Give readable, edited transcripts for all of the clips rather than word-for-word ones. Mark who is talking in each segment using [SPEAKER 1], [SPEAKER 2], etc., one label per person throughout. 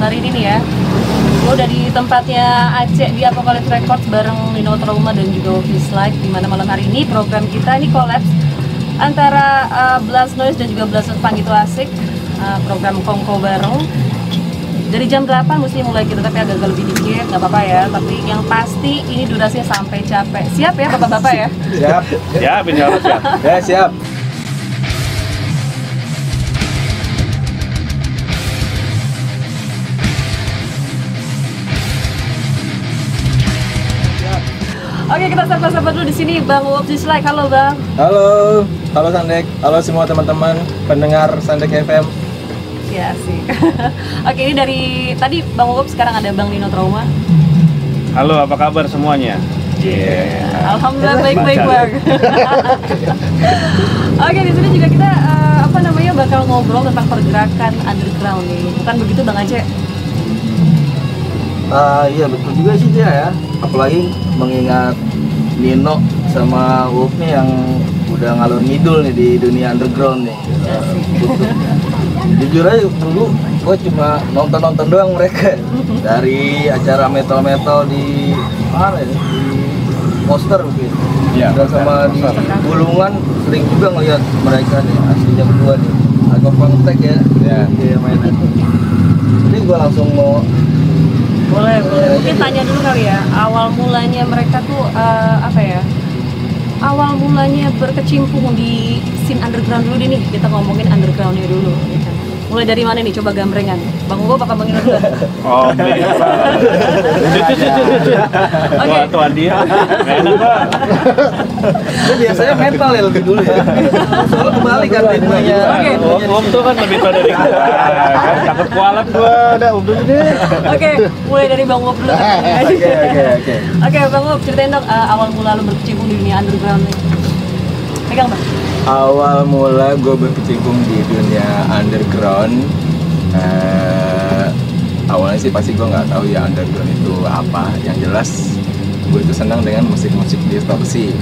[SPEAKER 1] hari ini nih ya. Gue udah di tempatnya Aceh di Apocalypse Records bareng Nino Trauma dan juga Office Live, dimana malam hari ini program kita ini collapse antara Blast Noise dan juga Blast Punk Itu Asik, program kongko bareng. Dari jam 8 mesti mulai gitu, tapi agak lebih dikit, nggak apa-apa ya. Tapi yang pasti ini durasinya sampai capek. Siap ya bapak-bapak ya?
[SPEAKER 2] Siap.
[SPEAKER 3] Siap, insya Allah siap.
[SPEAKER 2] Ya, siap.
[SPEAKER 1] Oke, kita sapa-sapa dulu di sini Bang Uop Dislike. Halo Bang.
[SPEAKER 2] Halo Sandek. Halo semua teman-teman pendengar Sandek FM.
[SPEAKER 1] Ya sih. Oke, ini dari tadi Bang Uop, sekarang ada Bang Nino Trauma.
[SPEAKER 3] Halo, apa kabar semuanya?
[SPEAKER 1] Alhamdulillah baik-baik Bang. Oke, di sini juga kita bakal ngobrol tentang pergerakan underground nih. Bukan begitu Bang Aceh?
[SPEAKER 2] Iya betul juga sih dia ya. Apalagi mengingat Nino sama Wolf nih yang udah ngalur ngidul nih di dunia underground nih. Jujur aja dulu gue cuma nonton doang mereka dari acara metal di mana ya, di poster mungkin ya, dan sama di Bulungan sering juga ngeliat mereka nih aslinya berdua nih agak kontak ya dia mainnya. Jadi gue langsung mau
[SPEAKER 1] boleh mungkin tanya dulu kali ya, awal mulanya mereka tuh awal mulanya berkecimpung di scene underground dulu nih, kita ngomongin undergroundnya dulu gitu. Mulai dari mana nih, coba gambrengan Bang Ugo bakal Bang Ino dulu.
[SPEAKER 3] Oh, oke, tuan dia enak Bang.
[SPEAKER 2] Itu biasanya mental ya lebih dulu ya. Soalnya kembali kan ritmenya.
[SPEAKER 3] Om tuh kan lebih tua dari gua. Kan takut kualat gua, udah dulu deh.
[SPEAKER 1] Oke, mulai dari Bang Ugo dulu. Oke, Bang Ugo ceritain dong awal mula lu berkecimpung di dunia underground nih. Pegang Bang.
[SPEAKER 2] Awal mula gue berkecimpung di dunia underground, awalnya sih pasti gue nggak tahu ya underground itu apa. Yang jelas gue itu senang dengan musik-musik distorsi.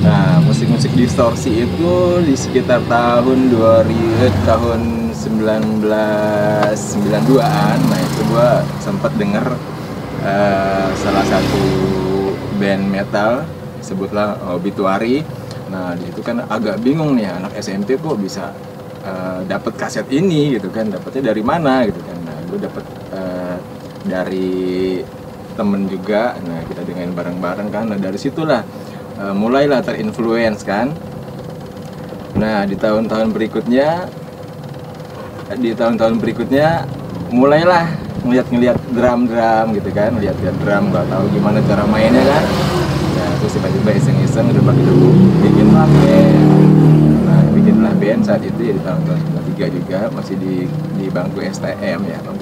[SPEAKER 2] Nah, musik-musik distorsi itu di sekitar tahun 1992-an. Nah, itu gue sempat denger salah satu band metal, sebutlah Obituary. Nah, di situ kan agak bingung nih, anak SMP kok bisa dapat kaset ini gitu kan, dapatnya dari mana gitu kan. Nah, gue dapat dari temen juga. Nah, kita dengerin bareng-bareng kan. Nah, dari situlah mulailah terinfluence kan. Nah, di tahun-tahun berikutnya mulailah ngeliat drum gitu kan, lihat drum, nggak tahu gimana cara mainnya kan. Terus tiba-tiba iseng-iseng udah bikinlah band saat itu ya, di tahun 2003 juga, masih di bangku STM ya, Nah,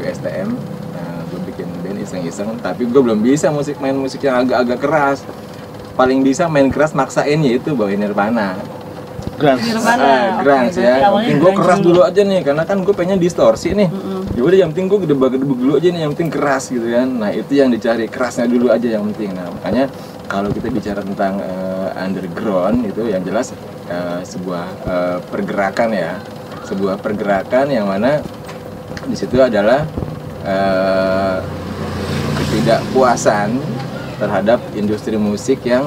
[SPEAKER 2] gue bikin band iseng-iseng, tapi gue belum bisa main musik yang agak-agak keras. Paling bisa main keras maksain yaitu bawain Nirvana. Grunge ya. Mungkin gue keras dulu aja nih, karena kan gue pengen distorsi nih. Ya udah, yang penting gue gedebak-gedebuk dulu aja nih, yang penting keras gitu kan. Nah, itu yang dicari, kerasnya dulu aja yang penting. Nah, makanya kalau kita bicara tentang underground itu yang jelas sebuah pergerakan ya, sebuah pergerakan yang mana di situ adalah ketidakpuasan terhadap industri musik yang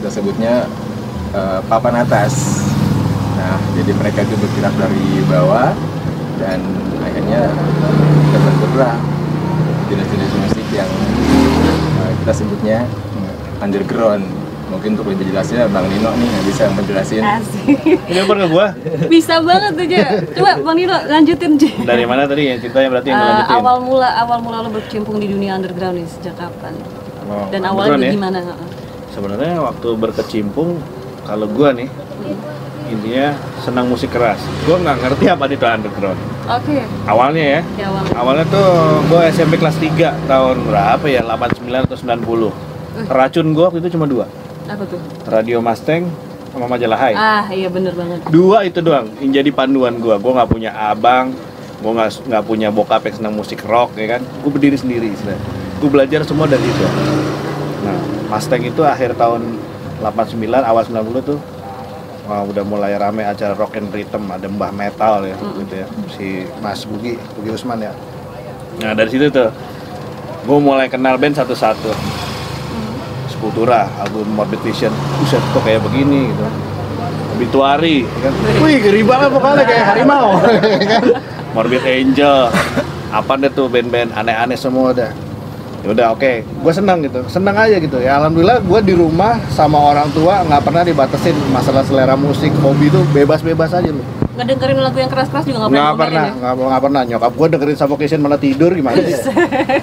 [SPEAKER 2] kita sebutnya papan atas. Nah, jadi mereka itu bergerak dari bawah dan akhirnya terbentuklah jenis-jenis musik yang kita sebutnya underground. Mungkin untuk lebih jelasnya Bang Nino nih yang bisa menjelasin.
[SPEAKER 3] Ini apa ke gua?
[SPEAKER 1] Bisa banget aja. Coba Bang Nino lanjutin aja.
[SPEAKER 3] Dari mana tadi ya ceritanya, berarti yang lanjutin?
[SPEAKER 1] Awal mula lo berkecimpung di dunia underground nih sejak kapan? Dan awalnya gimana?
[SPEAKER 3] Sebenarnya waktu berkecimpung, kalau gua nih intinya senang musik keras. Gua nggak ngerti apa itu underground.
[SPEAKER 1] Oke.
[SPEAKER 3] Awalnya ya. Awalnya tuh gua SMP kelas 3 tahun berapa ya? 89 atau 90. Racun gua waktu itu cuma 2.
[SPEAKER 1] Apa tuh?
[SPEAKER 3] Radio Mustang sama Majalah Hai.
[SPEAKER 1] Iya bener banget.
[SPEAKER 3] 2 itu doang yang jadi panduan gua. Gua nggak punya abang, gua nggak punya bokap yang senang musik rock ya kan. Gua berdiri sendiri istilahnya. Gua belajar semua dari itu. Nah, Mustang itu akhir tahun 89 awal 90 tuh udah mulai rame acara rock and rhythm, ada Mbah Metal ya, gitu ya, si Mas Bugi Usman ya. Nah dari situ tuh, gue mulai kenal band satu-satu. Sepultura, album Morbid Vision, buset kok kayak begini gitu. Obituary, kan? Wih geri banget vokalnya kayak harimau, kan? Morbid Angel, apa deh tuh band-band aneh-aneh semua udah. Ya udah oke, gue senang gitu, senang aja gitu. Ya alhamdulillah gue di rumah sama orang tua nggak pernah dibatasin masalah selera musik, hobi tuh bebas-bebas aja lu.
[SPEAKER 1] Nggak dengerin lagu yang keras-keras juga
[SPEAKER 3] Nggak pernah. Nyokap gue dengerin Suffocation malah tidur gimana ya?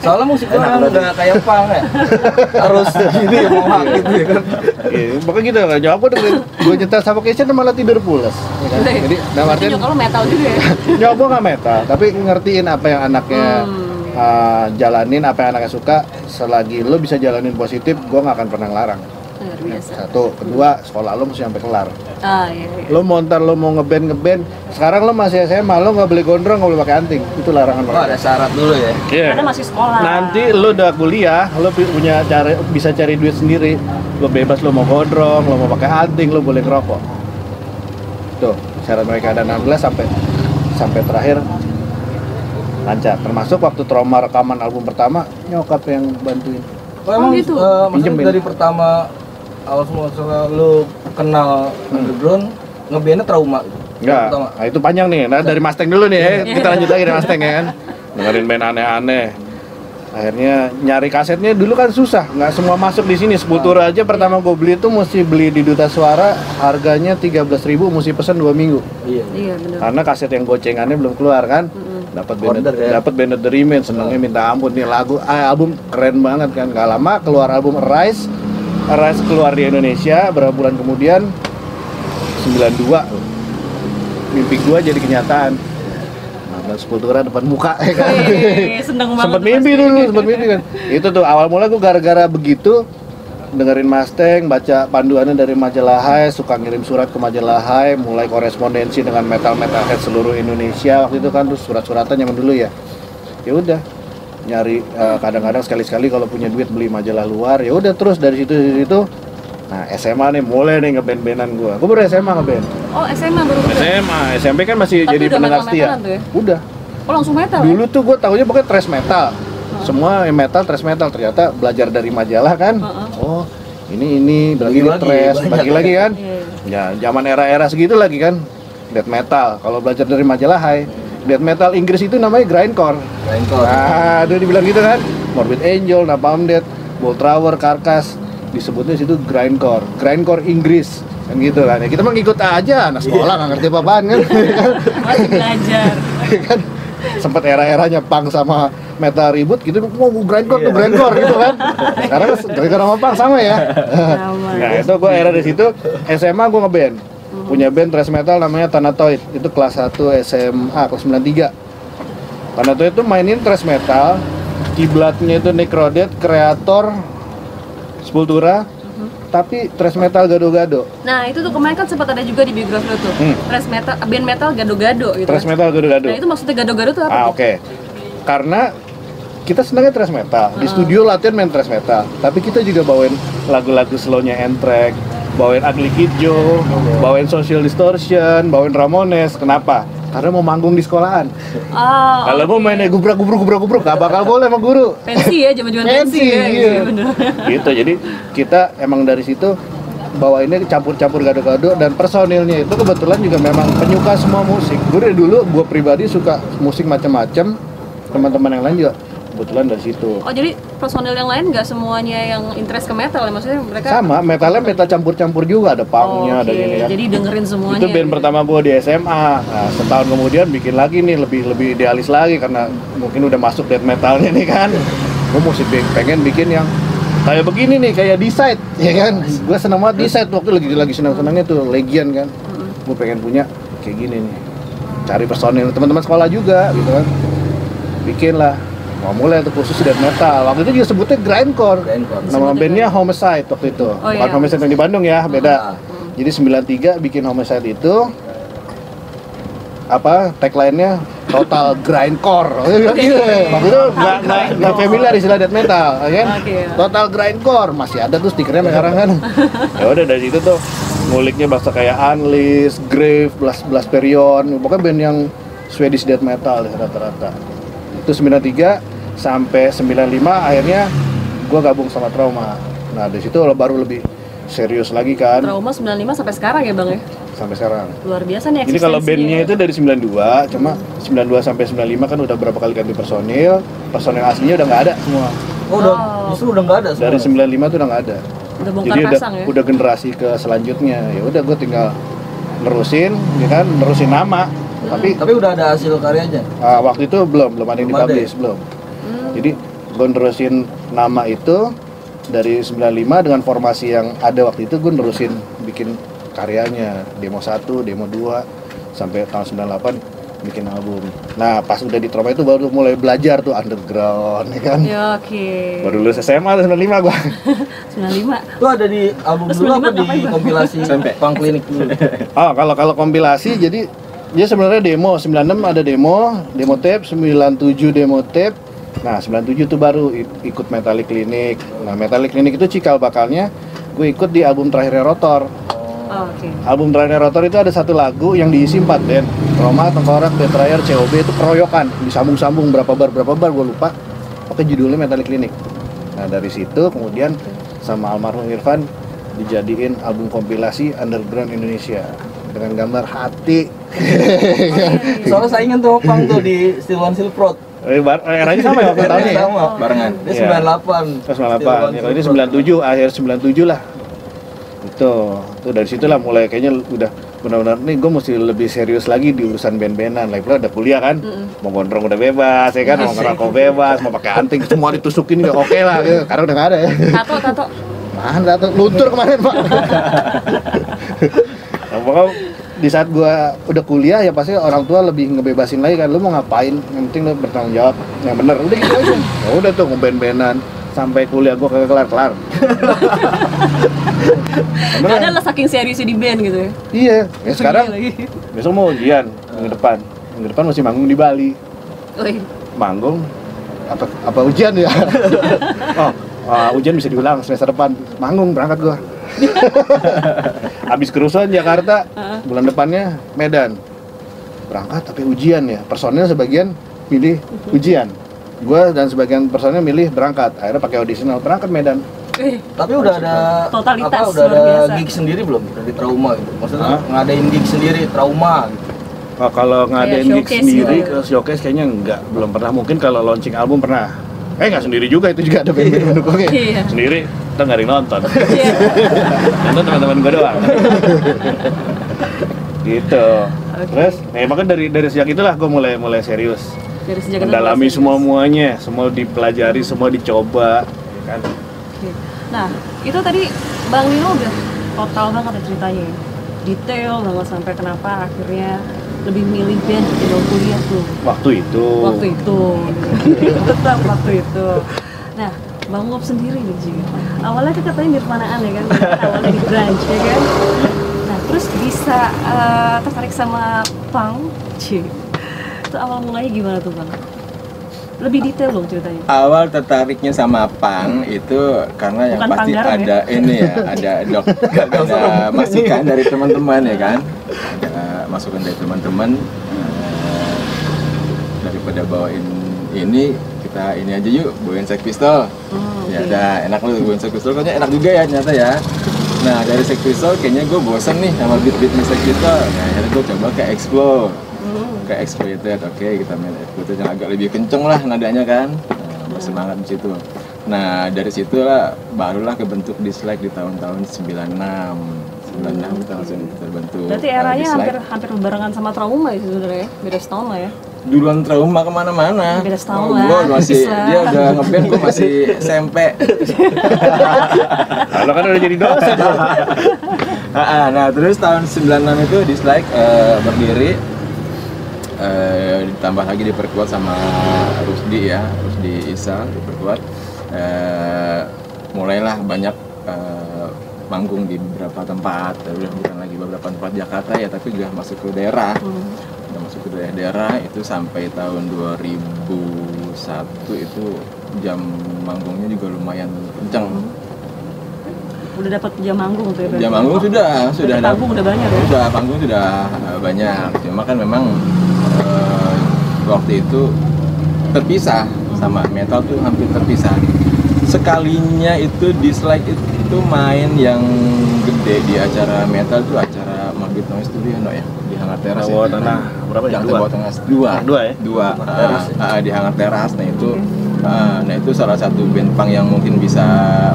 [SPEAKER 2] Soalnya musik orang udah kayak punk ya. Harus gini ya, mau gitu ya kan.
[SPEAKER 3] Iya, pokoknya gitu kan. Nyokap gue dengerin gue nyetel Suffocation malah tidur pulas. Ya kan? Jadi dalam artian
[SPEAKER 1] nyokap lo metal juga ya?
[SPEAKER 3] Nyokap gue nggak metal, tapi ngertiin apa yang anaknya jalanin, apa yang anaknya suka. Selagi lo bisa jalanin positif, gue nggak akan pernah ngelarang.
[SPEAKER 1] Biasa.
[SPEAKER 3] Satu, kedua, sekolah lo mesti sampai kelar.
[SPEAKER 1] Iya.
[SPEAKER 3] Lo mau ntar lo mau ngeband, sekarang lo masih SMA, lo nggak boleh gondrong, nggak boleh pakai anting, itu larangan banget.
[SPEAKER 2] Ada syarat dulu ya.
[SPEAKER 3] Yeah.
[SPEAKER 1] Karena masih sekolah.
[SPEAKER 3] Nanti lo udah kuliah, lo punya cara, bisa cari duit sendiri, lo bebas, lo mau gondrong, lo mau pakai anting, lo boleh ngerokok. Tuh syarat mereka ada 16 sampai terakhir lancar. Termasuk waktu trauma rekaman album pertama, nyokap yang bantuin.
[SPEAKER 2] Emang
[SPEAKER 1] gitu?
[SPEAKER 2] maksudnya dari pertama awal semua lu kenal underground ngebandnya trauma gitu?
[SPEAKER 3] Enggak, nah itu panjang nih. Nah dari Mustang dulu nih ya, kita lanjut lagi dari Mustang ya kan. Dengerin band aneh-aneh. Akhirnya nyari kasetnya dulu kan susah, nggak semua masuk di sini. Sepultura aja pertama gue beli itu mesti beli di Duta Suara, harganya 13.000, mesti pesen 2 minggu.
[SPEAKER 1] Iya benar.
[SPEAKER 3] Karena kaset yang gocengannya belum keluar kan. Dapat Band of the Remain, senengnya minta ampun nih album keren banget kan. Gak lama keluar album Arise keluar di Indonesia, berapa bulan kemudian 92 mimpi gua jadi kenyataan. Nah, Sepultura depan muka ya kan.
[SPEAKER 1] Seneng banget.
[SPEAKER 3] Sempat mimpi kan. Itu tuh awal mula gua gara-gara begitu dengerin Mustang, baca panduannya dari majalah Hai, suka ngirim surat ke majalah Hai, mulai korespondensi dengan metal-metalhead seluruh Indonesia waktu itu kan, terus surat-suratan zaman dulu ya. Ya udah, nyari kadang-kadang sekali-sekali kalau punya duit beli majalah luar, ya udah terus dari situ. Nah, SMA nih mulai nih ngeband-bandan gua. Gua baru SMA ngeband.
[SPEAKER 1] Oh, SMA baru.
[SPEAKER 3] SMA, SMP kan masih
[SPEAKER 1] tapi
[SPEAKER 3] jadi pendengar setia.
[SPEAKER 1] Ya?
[SPEAKER 3] Udah.
[SPEAKER 1] Oh, langsung metal.
[SPEAKER 3] Dulu tuh gua tahunya pokoknya thrash metal. Semua yang metal, thrash metal, ternyata belajar dari majalah kan. Oh, ini bagi thrash, bagi lagi kan. Ya, zaman era-era segitu lagi kan. Death metal. Kalau belajar dari majalah Hai, death metal Inggris itu namanya grindcore. Nah, dia dibilang gitu kan. Morbid Angel, Napalm Death, Bolt Thrower, Carcass, disebutnya situ grindcore Inggris. Kan gitu kan. Ya kita mah ngikut aja, anak sekolah nggak ngerti apa-apaan kan.
[SPEAKER 1] Masih belajar.
[SPEAKER 3] Kan sempat era-eranya punk sama metal ribut gitu, mau grindcore tuh grindcore gitu kan. Sekarang grindcore sama punk sama ya. Nah itu gue era di situ. SMA gue ngeband, punya band thrash metal namanya Thanatoid. Itu kelas 1 SMA, kelas 93. Thanatoid itu mainin thrash metal, kiblatnya itu Necrodeath, Kreator, Sepultura, tapi thrash metal gado-gado.
[SPEAKER 1] Nah itu tuh kemarin kan sempat ada juga di biografi lo tuh, thrash metal, band metal gado-gado gitu.
[SPEAKER 3] Thrash metal gado-gado.
[SPEAKER 1] Nah itu maksudnya gado-gado tuh apa?
[SPEAKER 3] Oke. Karena kita senangnya thrash metal. Di studio latihan main thrash metal, tapi kita juga bawain lagu-lagu slownya Anthrax, bawain Ugly Kid Joe, bawain Social Distortion, bawain Ramones. Kenapa? Karena mau manggung di sekolahan. Kalau mau mainnya gubrak, gak bakal boleh sama guru.
[SPEAKER 1] Pensi ya, zaman-zaman pensi ya.
[SPEAKER 3] Iya. Gitu, jadi kita emang dari situ bawainnya campur-campur gado-gado, dan personilnya itu kebetulan juga memang penyuka semua musik. Gue dari dulu, gue pribadi suka musik macam-macam, teman-teman yang lain juga kebetulan dari situ.
[SPEAKER 1] Oh jadi personil yang lain nggak semuanya yang interest ke metal ya, maksudnya mereka?
[SPEAKER 3] Sama, metalnya metal campur-campur juga, ada punknya, ada gini kan.
[SPEAKER 1] Jadi dengerin semuanya.
[SPEAKER 3] Itu band pertama gue di SMA. Nah, setahun kemudian bikin lagi nih, lebih idealis lagi karena mungkin udah masuk death metalnya nih kan. Gue mesti pengen bikin yang kayak begini nih, kayak Decide, ya kan. Gue seneng banget Decide, waktu lagi senang-senangnya tuh Legion kan. Gue pengen punya kayak gini nih. Cari personil teman-teman sekolah juga gitu kan. Bikin lah. Mau mulai tuh khusus death metal. Waktu itu juga sebutnya grindcore. Nama bandnya Homicide waktu itu. Bukan Homicide yang di Bandung ya, beda. Jadi 93 bikin Homicide itu, apa tagline-nya total grindcore. Waktu itu nggak familiar istilah death metal, kan? Total grindcore masih ada tuh stikernya sekarang kan. Ya udah dari situ tuh nguliknya bahasa kayak Unleashed, Grave, Blasperion, pokoknya band yang Swedish death metal deh rata-rata. Itu 93 sampai 95 akhirnya gue gabung sama Trauma. Nah dari situ baru lebih serius lagi kan.
[SPEAKER 1] Trauma 95 sampai sekarang ya bang ya?
[SPEAKER 3] Sampai sekarang.
[SPEAKER 1] Luar biasa nih
[SPEAKER 3] Jadi kalau bandnya itu dari 92, cuma 92 sampai 95 kan udah berapa kali ganti personil aslinya udah nggak ada semua.
[SPEAKER 4] Oh, justru udah nggak ada semua.
[SPEAKER 3] Dari 95 tuh udah nggak ada.
[SPEAKER 1] Udah bongkar
[SPEAKER 3] Jadi
[SPEAKER 1] pasang ya?
[SPEAKER 3] udah generasi ke selanjutnya. Ya udah gue tinggal nerusin, ya kan, nerusin nama.
[SPEAKER 4] Tapi udah ada hasil karyanya.
[SPEAKER 3] Waktu itu belum ada yang dipublish, belum. Jadi gue nerusin nama itu dari 95 dengan formasi yang ada waktu itu, gue nerusin bikin karyanya, demo 1, demo 2 sampai tahun 98 bikin album. Nah, pas udah di Trauma itu baru mulai belajar tuh underground, ya kan?
[SPEAKER 1] Ya, oke.
[SPEAKER 3] Baru lulus SMA tuh 95 gua.
[SPEAKER 1] 95.
[SPEAKER 4] Itu ada di album dulu apa di kompilasi Punk Clinic dulu?
[SPEAKER 3] Oh, kalau kompilasi jadi dia sebenarnya demo, 96 ada demo tape, 97 demo tape. Nah, 97 tuh baru ikut Metallic Clinic. Nah, Metallic Clinic itu cikal bakalnya gue ikut di album terakhirnya Rotor.
[SPEAKER 1] Oh, oke.
[SPEAKER 3] Album terakhirnya Rotor itu ada satu lagu yang diisi 4 band. Trauma, Tengkorak, Betrayer, COB itu keroyokan, disambung-sambung berapa bar gue lupa. Oke, judulnya Metallic Clinic. Nah, dari situ kemudian sama almarhum Irfan dijadiin album kompilasi Underground Indonesia dengan gambar hati.
[SPEAKER 4] Soalnya saingan tuh Punk tuh di Still One Silk Road.
[SPEAKER 3] Eranya sama ya waktu tahunnya ya?
[SPEAKER 4] Sama.
[SPEAKER 2] Barengan.
[SPEAKER 4] Dia 98.
[SPEAKER 3] 98, ya kalau ini 97, akhir 97 lah. Itu dari situlah mulai kayaknya udah benar-benar nih gue mesti lebih serius lagi di urusan band-bandan. Lagi pula udah kuliah kan, mau gondrong udah bebas, ya kan, mau ngerokok bebas, mau pakai anting semua ditusukin nggak oke lah, gitu. Karena udah nggak ada ya.
[SPEAKER 1] Tato.
[SPEAKER 3] Mana tato luntur kemarin pak. Nah, pokoknya di saat gue udah kuliah ya pasti orang tua lebih ngebebasin lagi kan, lu mau ngapain, yang penting lu bertanggung jawab, yang bener udah gitu aja. Ya udah tuh ngeband-bandan sampai kuliah gue kagak kelar-kelar.
[SPEAKER 1] Ada lah saking seriusnya di band gitu ya.
[SPEAKER 3] Iya, ya sekarang
[SPEAKER 1] Lagi.
[SPEAKER 3] besok mau ujian minggu depan masih manggung di Bali.
[SPEAKER 1] Wih,
[SPEAKER 3] Manggung apa ujian ya? Ujian bisa diulang semester depan. Manggung berangkat gua. Habis kerusuhan Jakarta, bulan depannya Medan. Berangkat tapi ujian ya. Personil sebagian milih ujian. Gua dan sebagian personil milih berangkat. Akhirnya pakai audisional berangkat Medan.
[SPEAKER 4] Tapi udah ada
[SPEAKER 1] Totalitas
[SPEAKER 4] udah ada
[SPEAKER 1] luar biasa.
[SPEAKER 4] gig sendiri belum dari Trauma gitu? Maksudnya ngadain gig sendiri Trauma gitu.
[SPEAKER 3] Kalau ngadain gig
[SPEAKER 1] showcase
[SPEAKER 3] sendiri,
[SPEAKER 1] gitu.
[SPEAKER 3] showcase kayaknya belum pernah. Mungkin kalau launching album pernah. Nggak sendiri juga, itu juga ada band-band mendukungnya.
[SPEAKER 1] Iya.
[SPEAKER 3] Sendiri, kita nggak ada yang nonton.
[SPEAKER 1] Iya.
[SPEAKER 3] Nonton teman-teman gue doang. Gitu.
[SPEAKER 1] Oke.
[SPEAKER 3] Terus, makanya dari sejak itulah gue mulai serius.
[SPEAKER 1] Dari sejak
[SPEAKER 3] Mendalami
[SPEAKER 1] itu
[SPEAKER 3] semua-muanya, semua dipelajari, semua dicoba, kan?
[SPEAKER 1] Oke. Nah, itu tadi Bang Nino udah total banget ya ceritanya ya. Detail banget sampai kenapa akhirnya lebih milih band ketimbang kuliah tuh.
[SPEAKER 3] Waktu itu.
[SPEAKER 1] Tetap waktu itu. Nah, Bang Ngop sendiri nih Ji. Awalnya kan katanya nirvanaan ya kan, awalnya di grunge ya kan. Nah, terus bisa tertarik sama punk, Ci. Itu awal mulanya gimana tuh Bang? Lebih detail dong ceritanya.
[SPEAKER 2] Awal tertariknya sama punk itu karena yang
[SPEAKER 1] Bukan
[SPEAKER 2] pasti
[SPEAKER 1] Panggaran
[SPEAKER 2] ada ini ya, ada masukan dari teman-teman ya kan, ada masukan dari teman-teman, daripada bawain ini kita ini aja yuk bawain Sex Pistol. Ya udah enak lu bawain Sex Pistol, kayaknya enak juga ya ternyata ya. Nah dari Sex Pistol kayaknya gue bosen nih sama beat-beatnya Sex Pistol. Nah akhirnya gue coba ke Explore. Kayak Exploited, oke kita main Exploited yang agak lebih kenceng lah nadanya kan, bersemangat di situ. Nah dari situlah barulah kebentuk Dislike di tahun-tahun 96 kita langsung terbentuk.
[SPEAKER 1] Berarti eranya
[SPEAKER 2] Dislike.
[SPEAKER 1] hampir berbarengan sama Trauma ya sebenarnya, beda setahun lah ya.
[SPEAKER 2] Duluan Trauma kemana-mana.
[SPEAKER 1] Beda setahun
[SPEAKER 2] Oh,
[SPEAKER 1] lah,
[SPEAKER 2] gua masih
[SPEAKER 1] bisa.
[SPEAKER 2] dia udah ngeband, gue masih SMP.
[SPEAKER 3] Lo kan udah jadi dosen.
[SPEAKER 2] Nah terus tahun 96 itu Dislike berdiri. Ditambah lagi diperkuat sama Rusdi Isa diperkuat, mulailah banyak manggung di beberapa tempat, udah bukan lagi beberapa tempat Jakarta ya, tapi juga masuk ke daerah, udah masuk ke daerah itu sampai tahun 2001 itu jam manggungnya juga lumayan kenceng.
[SPEAKER 1] Udah dapat jam manggung tuh ya?
[SPEAKER 2] Jam manggung sudah
[SPEAKER 1] panggung udah banyak ya?
[SPEAKER 2] Sudah, panggung sudah banyak. Cuma kan memang waktu itu terpisah sama metal tuh hampir terpisah. Sekalinya itu Dislike itu main yang gede di acara metal tuh acara Morbid Noise Studio no ya di Hangar Teras
[SPEAKER 3] Bawah
[SPEAKER 2] ya.
[SPEAKER 3] Tanah berapa ya?
[SPEAKER 2] Yang
[SPEAKER 3] Dua.
[SPEAKER 2] Bawah Tanah dua
[SPEAKER 3] ya?
[SPEAKER 2] dua di Hangar Teras. Nah itu nah itu salah satu band punk yang mungkin bisa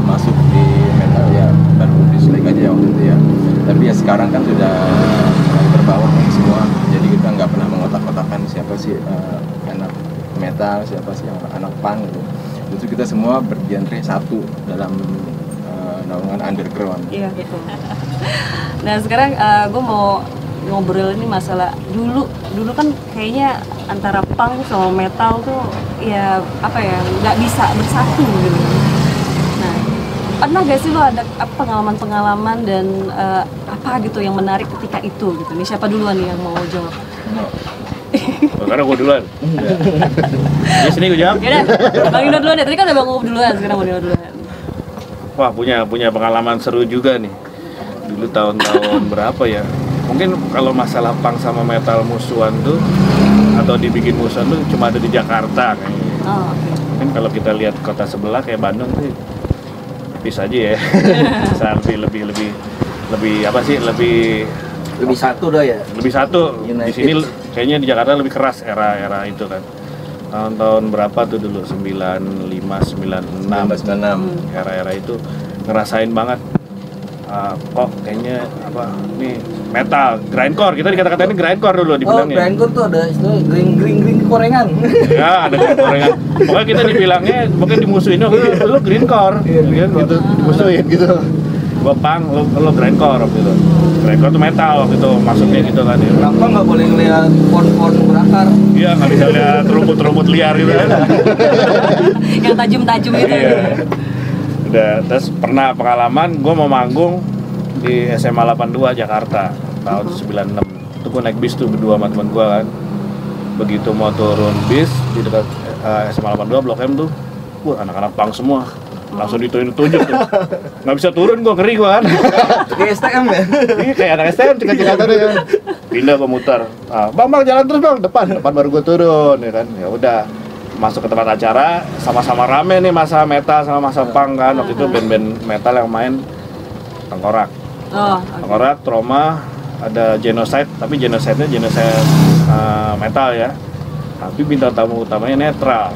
[SPEAKER 2] masuk di metal ya, baru Dislike aja waktu itu ya. Tapi ya sekarang kan sudah terbawa nih semua, jadi kita nggak pernah mengotak-kotakan siapa sih anak metal, siapa sih anak punk gitu. Justru kita semua bergenre satu dalam naungan underground.
[SPEAKER 1] Iya betul. Nah sekarang gue mau ngobrol ini masalah dulu kan kayaknya antara punk sama metal tuh ya apa ya nggak bisa bersatu gitu. Nah pernah gak sih lo ada pengalaman dan apa gitu yang menarik ketika itu gitu? Nih siapa duluan nih yang mau jawab?
[SPEAKER 3] Karena gue duluan. Ya sini gue jawab.
[SPEAKER 1] Yaudah, Bang Ino duluan ya. Tadi kan udah Bang Uub duluan, sekarang Bang Ino duluan.
[SPEAKER 3] Wah punya pengalaman seru juga nih. Dulu tahun-tahun berapa ya? Mungkin kalau masalah punk sama metal musuhan tuh atau dibikin musuhan tuh cuma ada di Jakarta kayaknya.
[SPEAKER 1] Oh, oke.
[SPEAKER 3] Mungkin kalau kita lihat kota sebelah kayak Bandung sih bisa aja ya. Bisa lebih apa sih?
[SPEAKER 4] Lebih satu dah ya.
[SPEAKER 3] Lebih satu.
[SPEAKER 4] United.
[SPEAKER 3] Di sini kayaknya di Jakarta lebih keras era itu kan. Tahun-tahun berapa tuh dulu? 95, 96.
[SPEAKER 2] 1996.
[SPEAKER 3] Era-era itu ngerasain banget. Kok kayaknya apa ini metal, grindcore. Kita dikata-katain grindcore dulu
[SPEAKER 4] Oh,
[SPEAKER 3] dibilangnya.
[SPEAKER 4] grindcore tuh ada istilah green korengan.
[SPEAKER 3] Ya, ada gorengan. Pokoknya kita dibilangnya, pokoknya dimusuhin lu grindcore. Iya, gitu. Dimusuhin gitu. Gua punk, lo grindcore waktu itu. Grindcore tuh metal waktu itu masuknya gitu kan ya.
[SPEAKER 4] Kenapa nggak boleh ngeliat pohon-pohon berakar?
[SPEAKER 3] Iya, nggak bisa lihat rumput-rumput liar gitu kan.
[SPEAKER 1] Yang tajam-tajam itu.
[SPEAKER 3] Iya. Udah, terus pernah pengalaman gue mau manggung di SMA 82 Jakarta tahun 96. Itu gue naik bis tuh berdua sama teman gue kan. Begitu mau turun bis di dekat SMA 82 Blok M tuh, anak-anak punk semua. Langsung ditunjuk tuh. Nggak bisa turun, gue ngeri gue kan.
[SPEAKER 4] Kayak STM ya?
[SPEAKER 3] Iya kayak anak STM, cekat-cekatan ya. Pindah gue muter. Bang jalan terus bang, depan baru gue turun ya kan. Ya udah. Masuk ke tempat acara, sama-sama rame nih masa metal sama masa punk kan. Waktu itu band-band metal yang main Tengkorak.
[SPEAKER 1] Oh,
[SPEAKER 3] Tengkorak, Trauma, ada Genocide, tapi Genocide-nya Genocide metal ya. Tapi bintang tamu utamanya netral.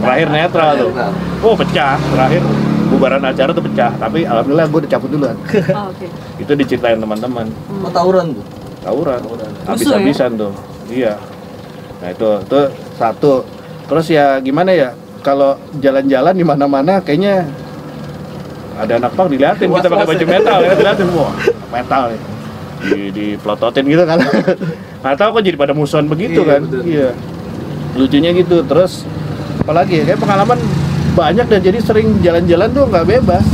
[SPEAKER 3] Terakhir netral tuh. Oh pecah, terakhir bubaran acara tuh pecah. Tapi alhamdulillah gue udah cabut duluan.
[SPEAKER 1] Oh, oke.
[SPEAKER 3] Itu diceritain teman-teman.
[SPEAKER 4] Oh, tawuran tuh.
[SPEAKER 3] Tawuran.
[SPEAKER 1] Musuh
[SPEAKER 3] Habis-habisan tuh. Iya. Nah itu satu. Terus ya gimana ya? Kalau jalan-jalan di mana-mana kayaknya ada anak punk diliatin kita pakai baju metal ya, diliatin semua. Metal nih. Di pelototin gitu kan. Nggak tahu kok jadi pada musuhan begitu kan.
[SPEAKER 4] Betul.
[SPEAKER 3] Iya. Lucunya gitu. Terus apalagi ya, kayak pengalaman banyak dan jadi sering jalan-jalan tuh nggak bebas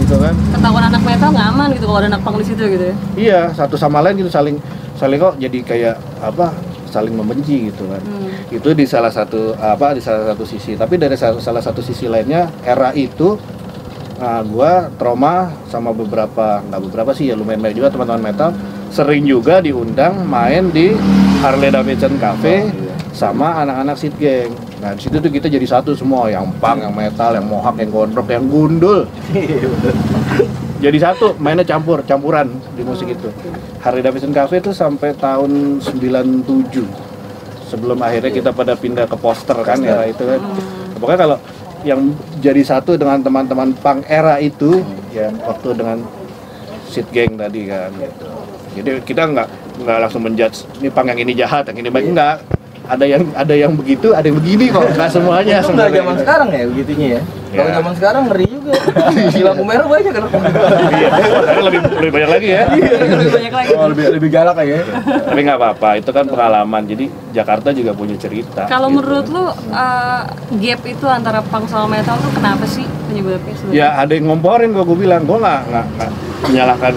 [SPEAKER 3] gitu kan.
[SPEAKER 1] Ketahuan anak metal nggak aman gitu kalau ada anak punk di situ gitu ya.
[SPEAKER 3] Iya, satu sama lain gitu saling kok jadi kayak apa? Saling membenci gitu kan. Itu di salah satu sisi. Tapi dari salah satu sisi lainnya era itu gua Trauma sama nggak beberapa sih ya lumayan banyak juga teman-teman metal sering juga diundang main di Harley Davidson Cafe sama anak-anak Seed Gang. Nah di situ tuh kita jadi satu semua, yang punk, yang metal, yang mohawk, yang gondrong, yang gundul. Jadi satu, mainnya campuran di musik itu. Harley Davidson Cafe itu sampai tahun 97. Sebelum akhirnya kita pada pindah ke Poster kan era itu kan. Pokoknya kalau yang jadi satu dengan teman-teman punk era itu ya waktu dengan Seed Gang tadi kan gitu. Jadi kita nggak langsung menjudge ini punk yang ini jahat, yang ini baik, enggak. Ada yang begitu, ada yang begini kok. Nggak semuanya.
[SPEAKER 4] Itu nggak zaman sekarang ya begitunya ya? Kalau zaman sekarang ngeri juga. Di lampu merah banyak kan?
[SPEAKER 3] Iya, sekarang lebih banyak lagi ya.
[SPEAKER 1] Lebih banyak lagi.
[SPEAKER 2] Oh, lebih galak ya.
[SPEAKER 3] Tapi nggak apa-apa, itu kan pengalaman. Jadi Jakarta juga punya cerita.
[SPEAKER 1] Kalau
[SPEAKER 3] gitu.
[SPEAKER 1] menurut lu gap itu antara punk sama metal tuh kenapa sih penyebabnya sebenarnya?
[SPEAKER 3] Ya ada yang ngomporin gue bilang, gue nggak menyalahkan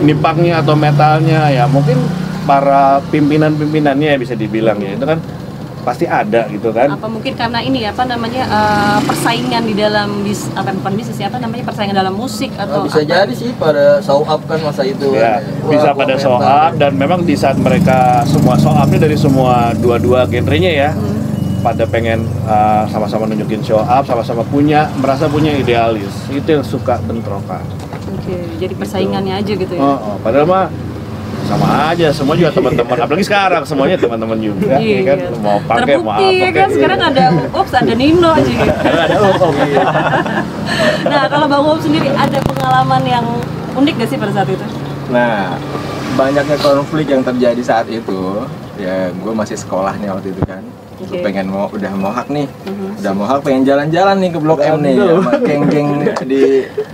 [SPEAKER 3] ini punknya atau metalnya ya, mungkin para pimpinannya bisa dibilang ya itu kan pasti ada gitu kan.
[SPEAKER 1] Apa mungkin karena ini apa namanya persaingan di dalam bukan bisnis ya, apa namanya persaingan dalam musik atau
[SPEAKER 4] bisa
[SPEAKER 1] apa?
[SPEAKER 4] jadi sih pada show up kan masa itu
[SPEAKER 3] Ya,
[SPEAKER 4] kan.
[SPEAKER 3] bisa
[SPEAKER 4] Wah,
[SPEAKER 3] pada
[SPEAKER 4] gua
[SPEAKER 3] show
[SPEAKER 4] mental.
[SPEAKER 3] up, dan memang di saat mereka semua show upnya dari semua dua genrenya ya, pada pengen sama-sama nunjukin show up, sama-sama merasa punya idealis, itu yang suka bentrokan.
[SPEAKER 1] Oke, jadi persaingannya aja gitu ya.
[SPEAKER 3] Padahal mah sama aja, semua juga teman-teman, apalagi sekarang semuanya teman-teman juga, ya kan, mau pakai mau
[SPEAKER 1] Terbukti
[SPEAKER 3] apa
[SPEAKER 1] ya kan, sekarang ada Ups, ada Nino aja gitu.
[SPEAKER 3] ada
[SPEAKER 1] Nah, kalau Bang Ups sendiri ada pengalaman yang unik gak sih pada saat itu?
[SPEAKER 2] Nah, banyaknya konflik yang terjadi saat itu, ya gue masih sekolah nih waktu itu kan. Gue
[SPEAKER 1] Oke.
[SPEAKER 2] pengen udah mohak nih, udah mohak pengen jalan-jalan nih ke Blok M nih, sama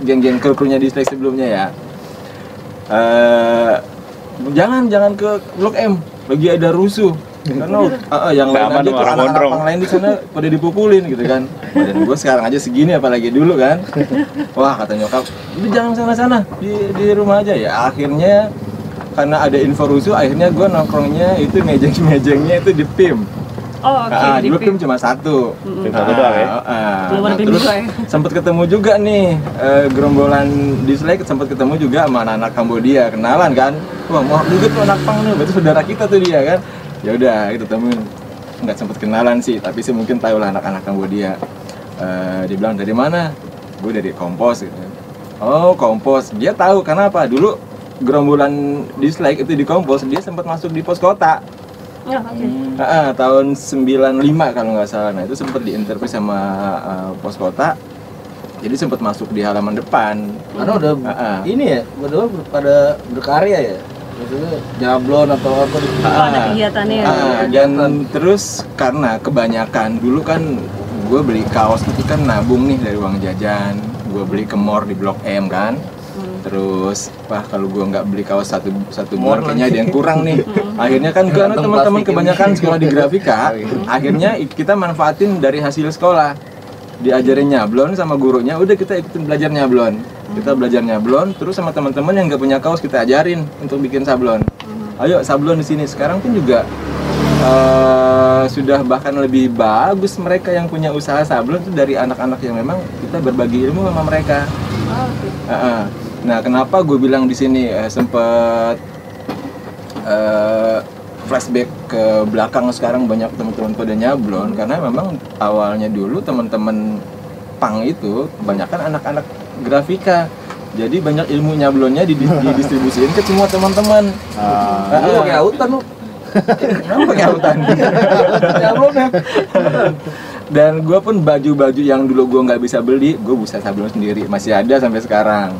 [SPEAKER 2] geng-geng kru-krunya di Slack sebelumnya ya. Jangan ke Blok M, lagi ada rusuh. Karena yang lain
[SPEAKER 3] Aman
[SPEAKER 2] aja tuh
[SPEAKER 3] orang
[SPEAKER 2] anak-anak
[SPEAKER 3] gondrong.
[SPEAKER 2] yang lain di sana pada dipukulin gitu kan. Dan gue sekarang aja segini apalagi dulu kan. Wah kata nyokap, udah jangan sana-sana di rumah aja ya. Akhirnya karena ada info rusuh, akhirnya gue nongkrongnya itu mejeng-mejengnya itu di PIM.
[SPEAKER 1] Oh, oke, di
[SPEAKER 2] Dulu
[SPEAKER 1] PIM.
[SPEAKER 2] PIM cuma satu.
[SPEAKER 3] Tim satu doang ya.
[SPEAKER 1] Belum ada PIM
[SPEAKER 2] terus
[SPEAKER 1] juga ya.
[SPEAKER 2] sempat ketemu juga nih gerombolan di Slack, sempat ketemu juga sama anak-anak Kambodia, kenalan kan. Wah, mau juga tuh anak pang nih, berarti saudara kita tuh dia kan. Ya udah, kita temuin. Nggak sempat kenalan sih, tapi sih mungkin tahu lah anak-anak Kambodia. Dia bilang dari mana? Gue dari Kompos gitu. Oh, Kompos. Dia tahu kenapa? Dulu gerombolan di Slack itu di Kompos, dia sempat masuk di pos kota.
[SPEAKER 1] Ya, oke.
[SPEAKER 2] Tahun 95 kalau nggak salah. Nah itu sempat diinterview sama pos kota. Jadi sempat masuk di halaman depan.
[SPEAKER 4] Karena udah ini ya, berdua pada berkarya ya. Maksudnya nyablon atau apa di
[SPEAKER 1] Ada kegiatannya ya.
[SPEAKER 2] Dan terus karena kebanyakan dulu kan gue beli kaos itu kan nabung nih dari uang jajan. Gue beli ke mall di Blok M kan. Terus, wah kalau gue nggak beli kaos satu bulan kayaknya ada yang kurang nih. Akhirnya kan karena teman-teman kebanyakan sekolah di grafika, akhirnya kita manfaatin dari hasil sekolah. Diajarin nyablon sama gurunya, udah kita ikutin belajar nyablon. Kita belajar nyablon, terus sama teman-teman yang nggak punya kaos kita ajarin untuk bikin sablon. Ayo sablon di sini. Sekarang pun juga sudah bahkan lebih bagus mereka yang punya usaha sablon itu dari anak-anak yang memang kita berbagi ilmu sama mereka.
[SPEAKER 1] Oh, oke.
[SPEAKER 2] Nah, kenapa gue bilang di sini sempet flashback ke belakang sekarang banyak teman-teman pada nyablon karena memang awalnya dulu teman-teman pang itu kebanyakan anak-anak grafika. Jadi banyak ilmu nyablonnya didistribusiin ke semua teman-teman.
[SPEAKER 4] Lu pakai autan lu.
[SPEAKER 2] Kenapa pakai autan?
[SPEAKER 4] Nyablon ya.
[SPEAKER 2] Dan gue pun baju-baju yang dulu gue nggak bisa beli, gue bisa sablon sendiri. Masih ada sampai sekarang.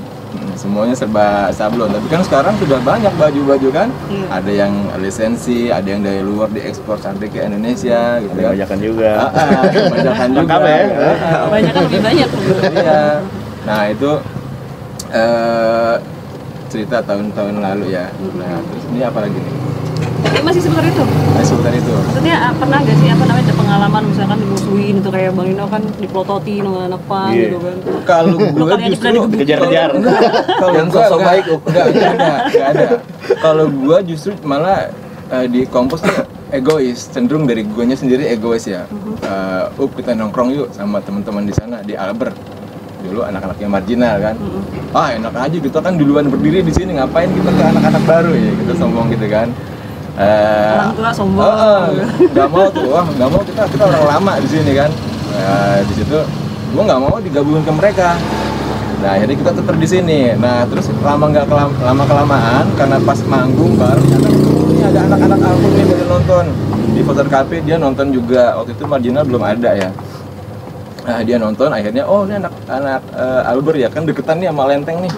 [SPEAKER 2] Semuanya serba sablon. Tapi kan sekarang sudah banyak baju-baju kan.
[SPEAKER 1] Iya.
[SPEAKER 2] Ada yang lisensi, ada yang dari luar diekspor sampai ke Indonesia gitu kan.
[SPEAKER 3] Kebanyakan juga.
[SPEAKER 2] Kebanyakan juga.
[SPEAKER 3] Lengkap ya.
[SPEAKER 1] Banyak kan lebih banyak.
[SPEAKER 2] Iya. Nah itu cerita tahun-tahun lalu ya. Nah terus ini apa lagi nih?
[SPEAKER 1] Masih seputar itu.
[SPEAKER 2] Seputar itu.
[SPEAKER 1] Maksudnya pernah gak sih apa namanya ada pengalaman misalkan dimusuhin itu kayak Bang Nino kan diplototin sama anak pang
[SPEAKER 3] Iya.
[SPEAKER 1] gitu kan.
[SPEAKER 2] Kalau
[SPEAKER 1] Lu
[SPEAKER 2] gue
[SPEAKER 1] kali aja
[SPEAKER 2] justru
[SPEAKER 1] pernah digebukin.
[SPEAKER 3] Kejar-kejar.
[SPEAKER 2] Kalau
[SPEAKER 4] Yang
[SPEAKER 2] gua
[SPEAKER 4] sosok baik,
[SPEAKER 2] enggak ada. Kalau gua justru malah di Kompos tuh egois, cenderung dari guanya sendiri egois ya. Kita nongkrong yuk sama teman-teman di sana di Albert. Dulu anak-anaknya marginal kan. Enak aja kita kan duluan berdiri di sini, ngapain kita ke anak-anak baru ya, kita sombong gitu kan.
[SPEAKER 1] Orang tua sombong.
[SPEAKER 2] Nggak mau tuh, nggak mau kita orang lama di sini kan. Di situ gua nggak mau digabungin ke mereka. Nah akhirnya kita tetap di sini. Nah terus lama kelamaan karena pas manggung baru ini ada anak-anak album nih baru nonton di Fotor Cafe, dia nonton juga. Waktu itu marginal belum ada ya. Nah dia nonton, akhirnya oh ini anak Albert ya kan deketan nih sama Lenteng nih.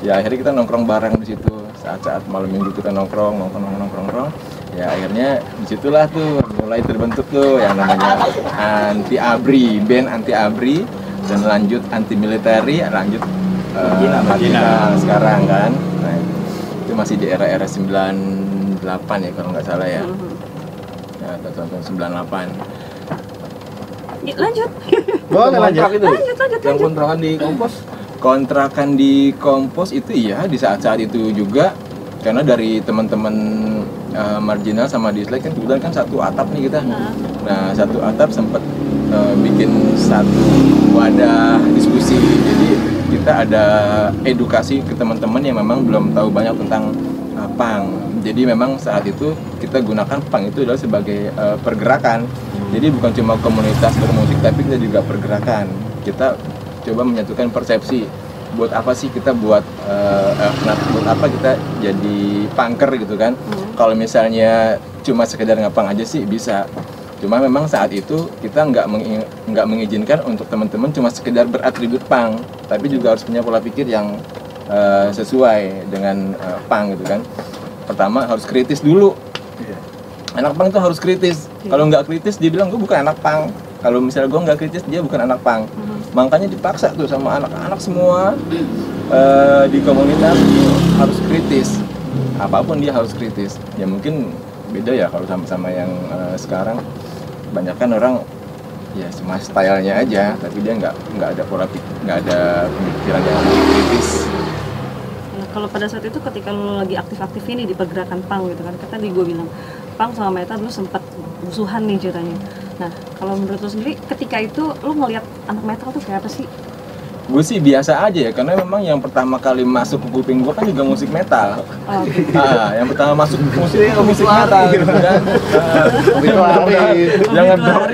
[SPEAKER 2] Ya akhirnya kita nongkrong bareng di situ. Saat-saat malam minggu kita nongkrong. Ya akhirnya disitulah tuh mulai terbentuk tuh yang namanya Anti Abri, band Anti Abri, dan lanjut Anti Military, lanjut Marginal sekarang kan. Nah, itu masih di era-era 98 ya kalau nggak salah ya. Ya tahun 98.
[SPEAKER 1] Lanjut.
[SPEAKER 3] Boleh lanjut.
[SPEAKER 4] Kontrak itu.
[SPEAKER 1] Lanjut.
[SPEAKER 4] Yang kontrakan di Kompos.
[SPEAKER 2] Kontrakan di Kompos itu iya di saat-saat itu juga karena dari teman-teman marginal sama dislike kan kebetulan kan satu atap nih kita. Nah satu atap sempat bikin satu wadah diskusi, jadi kita ada edukasi ke teman-teman yang memang belum tahu banyak tentang punk. Jadi memang saat itu kita gunakan punk itu adalah sebagai pergerakan. Jadi bukan cuma komunitas bermusik, tapi kita juga pergerakan. Kita coba menyatukan persepsi. Buat apa sih kita buat apa kita jadi punker gitu kan? Kalau misalnya cuma sekedar ngapang aja sih bisa. Cuma memang saat itu kita nggak mengizinkan untuk teman-teman cuma sekedar beratribut punk, tapi juga harus punya pola pikir yang sesuai dengan punk gitu kan. Pertama harus kritis dulu. Anak punk itu harus kritis. Kalau nggak kritis dia bilang gue bukan anak punk. Kalau misalnya gue nggak kritis dia bukan anak punk. Makanya dipaksa tuh sama anak-anak semua di komunitas harus kritis. Apapun dia harus kritis. Ya mungkin beda ya kalau sama yang sekarang. Banyak kan orang ya cuma stylenya aja, tapi dia nggak ada pola pikir, nggak ada pemikiran yang kritis.
[SPEAKER 1] Nah, kalau pada saat itu ketika lo lagi aktif-aktif ini di pergerakan punk gitu kan, tadi gue bilang punk sama metal dulu sempat musuhan nih ceritanya. Nah, kalau menurut lo sendiri ketika itu lo ngelihat anak metal tuh kayak apa sih?
[SPEAKER 2] Gue sih biasa aja ya, karena memang yang pertama kali masuk ke kuping gue kan juga musik metal. Yang pertama masuk musik metal gitu kan.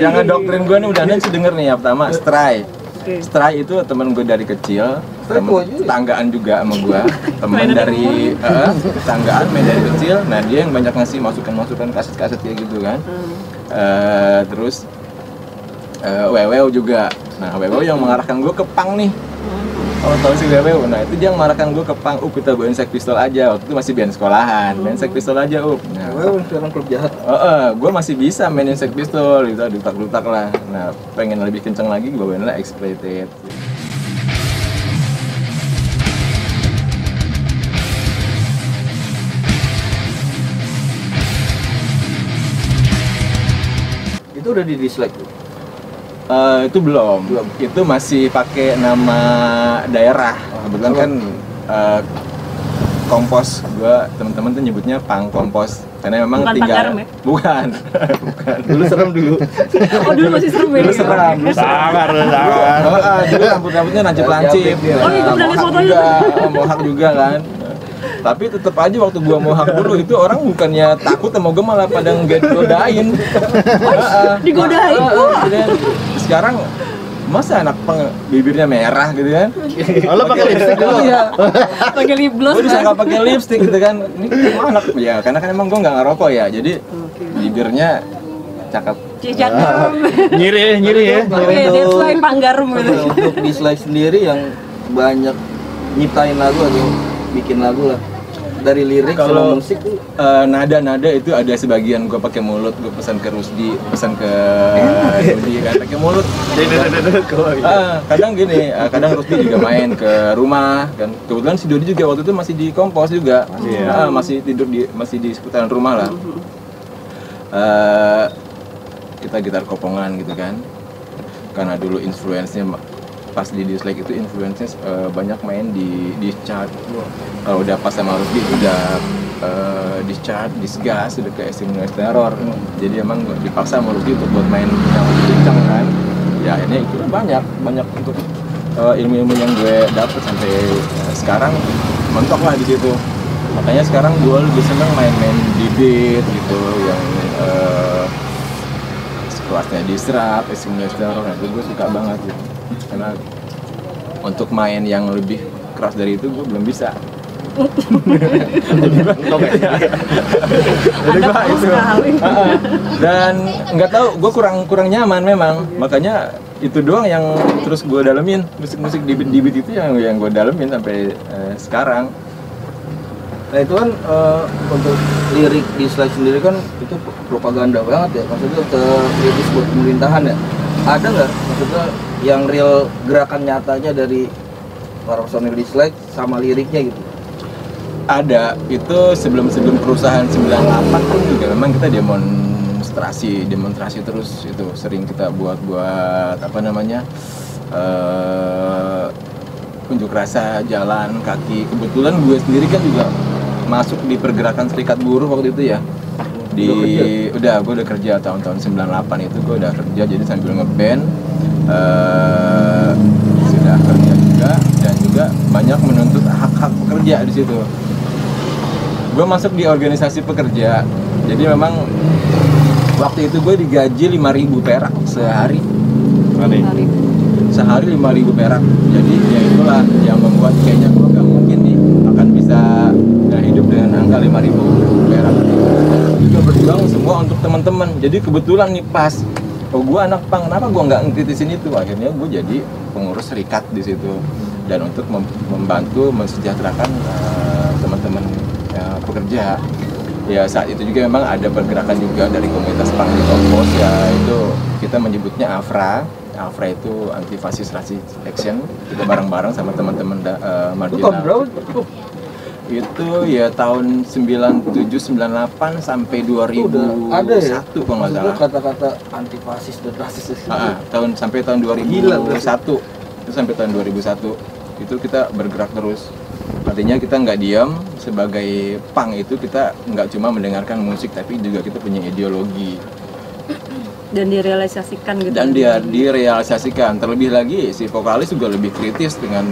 [SPEAKER 2] Yang ngedoktrin gue nih mudah-mudahan sih denger nih ya. Pertama Stray. Stray itu temen gue dari kecil, tetanggaan juga sama gue, temen dari tetanggaan main dari kecil. Nah dia yang banyak ngasih masukan kaset-kaset kayak gitu kan. Terus Wewew juga. Nah Wewew yang mengarahkan gue ke punk nih. Oh tau si Wewew, nah itu dia yang mengarahkan gue ke punk. Kita bawain Sex Pistol aja, waktu itu masih band sekolahan. Main Sex Pistol aja Nah,
[SPEAKER 4] Wewew sekarang klub jahat.
[SPEAKER 2] Gue masih bisa mainin Sex Pistol, gitu, dutak-dutak lah. Nah pengen lebih kenceng lagi, gue bawain lah Exploited.
[SPEAKER 4] Itu udah di dislike tuh.
[SPEAKER 2] Itu belum. Itu masih pakai nama daerah. Kebetulan kan kompos, gua teman-teman tuh nyebutnya punk kompos karena memang
[SPEAKER 1] bukan
[SPEAKER 2] tinggal
[SPEAKER 1] Panggarum, ya?
[SPEAKER 2] bukan.
[SPEAKER 4] Dulu serem dulu.
[SPEAKER 1] Oh dulu masih serem ya?
[SPEAKER 2] Dulu seram.
[SPEAKER 3] Sangar.
[SPEAKER 2] Dulu rambut-rambutnya nancip-lancip.
[SPEAKER 1] Oh iya, gua pernah lihat fotonya.
[SPEAKER 2] Mohak juga kan. Tapi tetap aja waktu gua mohak dulu itu orang bukannya takut sama gua, malah pada ngegodain.
[SPEAKER 1] Digodain.
[SPEAKER 2] Sekarang masa anak bibirnya merah gitu kan?
[SPEAKER 3] Oh, lo pakai lipstick dulu?
[SPEAKER 2] Iya.
[SPEAKER 1] Pakai lip gloss.
[SPEAKER 2] Gue bisa nggak pakai lipstick gitu kan? Ini emang anak ya, karena kan emang gue nggak ngerokok ya, jadi bibirnya cakep.
[SPEAKER 1] Cakep.
[SPEAKER 3] Nyiri ya.
[SPEAKER 1] Oke, that's why Panggarum gitu.
[SPEAKER 4] Untuk dislike sendiri yang banyak nyiptain lagu atau bikin lagu lah dari lirik
[SPEAKER 2] Kalau
[SPEAKER 4] sama musik tuh
[SPEAKER 2] nada-nada itu ada sebagian gue pakai mulut, gue pesan ke Rusdi, pesan ke Rusdi kan pakai mulut. Kadang gini, kadang Rusdi juga main ke rumah kan. Kebetulan si Dodi juga waktu itu masih di kompos juga, masih tidur masih di seputaran rumah lah. Kita gitar kopongan gitu kan, karena dulu influence-nya pas di dislike itu influence-nya banyak main di chart. Kalau udah pas sama Rusdi udah di chart, disgas, udah ke Estimulus Terror. Jadi emang dipaksa sama Rusdi untuk buat main yang lebih kencang kan. Ya akhirnya itu banyak untuk ilmu-ilmu yang gue dapet sampai sekarang mentok lah di situ. Makanya sekarang gue lebih seneng main-main di beat gitu yang sekelasnya Disrupt, Estimulus Terror. Nah, itu gue suka banget gitu. Karena untuk main yang lebih keras dari itu gue belum bisa. Jadi gua itu. Dan nggak tahu, gue kurang nyaman memang. Makanya itu doang yang terus gue dalemin, musik-musik di beat itu yang gue dalemin sampai sekarang.
[SPEAKER 4] nah itu kan untuk lirik dislike sendiri kan itu propaganda banget ya, maksudnya ke kritis buat pemerintahan ya. Ada nggak maksudnya yang real gerakan nyatanya dari para personil dislike sama liriknya gitu?
[SPEAKER 2] Ada, itu sebelum kerusuhan 98 pun juga memang kita demonstrasi terus. Itu sering kita buat apa namanya, unjuk rasa jalan kaki. Kebetulan gue sendiri kan juga masuk di pergerakan serikat buruh waktu itu ya. Gue udah kerja tahun-tahun 98 itu gue udah kerja, jadi sambil ngeband sudah kerja juga, dan juga banyak menuntut hak-hak pekerja di situ. Gue masuk di organisasi pekerja, jadi memang waktu itu gue digaji 5.000 perak sehari. Sehari 5.000 perak. Jadi ya itulah yang membuat kayaknya gue gak mungkin nih akan bisa hidup dengan angka 5.000 perak. Juga berjuang semua untuk teman-teman. Jadi kebetulan nih pas, gue anak pang, kenapa gue nggak ngekritisin itu? Akhirnya gue jadi pengurus serikat di situ, dan untuk membantu mensejahterakan teman-teman pekerja. Ya saat itu juga memang ada pergerakan juga dari komunitas pang di Kompos, ya itu kita menyebutnya AFRA. AFRA itu Anti Fasis Racist Action. Kita bareng-bareng sama teman-teman marginal. Itu ya tahun 97, 98 sampai 2001
[SPEAKER 4] ada ya?
[SPEAKER 2] kalau nggak salah.
[SPEAKER 4] Kata-kata anti fasis dan rasis.
[SPEAKER 2] Sampai tahun 2001. Itu sampai tahun 2001. Itu kita bergerak terus. Artinya kita nggak diam, sebagai punk itu kita nggak cuma mendengarkan musik, tapi juga kita punya ideologi.
[SPEAKER 1] Dan direalisasikan gitu.
[SPEAKER 2] Dan dia direalisasikan. Terlebih lagi si vokalis juga lebih kritis dengan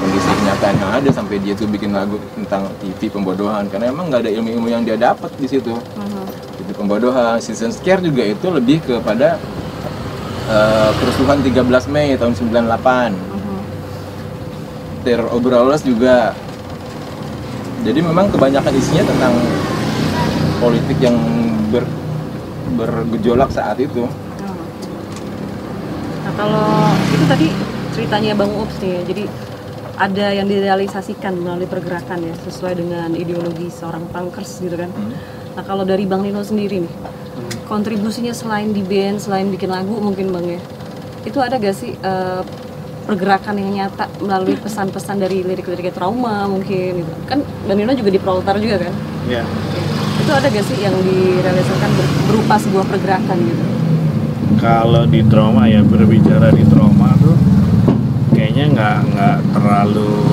[SPEAKER 2] kondisi kenyataan yang ada, sampai dia tuh bikin lagu tentang TV pembodohan, karena emang nggak ada ilmu-ilmu yang dia dapat di situ. TV pembodohan, Season Scare juga itu lebih kepada kerusuhan 13 Mei tahun 98. Terror Overallers juga. Jadi memang kebanyakan isinya tentang politik yang bergejolak saat itu.
[SPEAKER 1] Nah kalau itu tadi ceritanya Bang Ups nih, jadi ada yang direalisasikan melalui pergerakan ya, sesuai dengan ideologi seorang punkers gitu kan. Nah kalau dari Bang Nino sendiri nih, kontribusinya selain di band, selain bikin lagu mungkin Bang ya, itu ada gak sih pergerakan yang nyata melalui pesan-pesan dari lirik-liriknya Trauma mungkin gitu kan? Bang Nino juga di Proletar juga kan?
[SPEAKER 3] Iya.
[SPEAKER 1] Itu ada gak sih yang direalisasikan berupa sebuah pergerakan gitu?
[SPEAKER 3] Kalau di Trauma ya, berbicara di Trauma tuh kayaknya nggak terlalu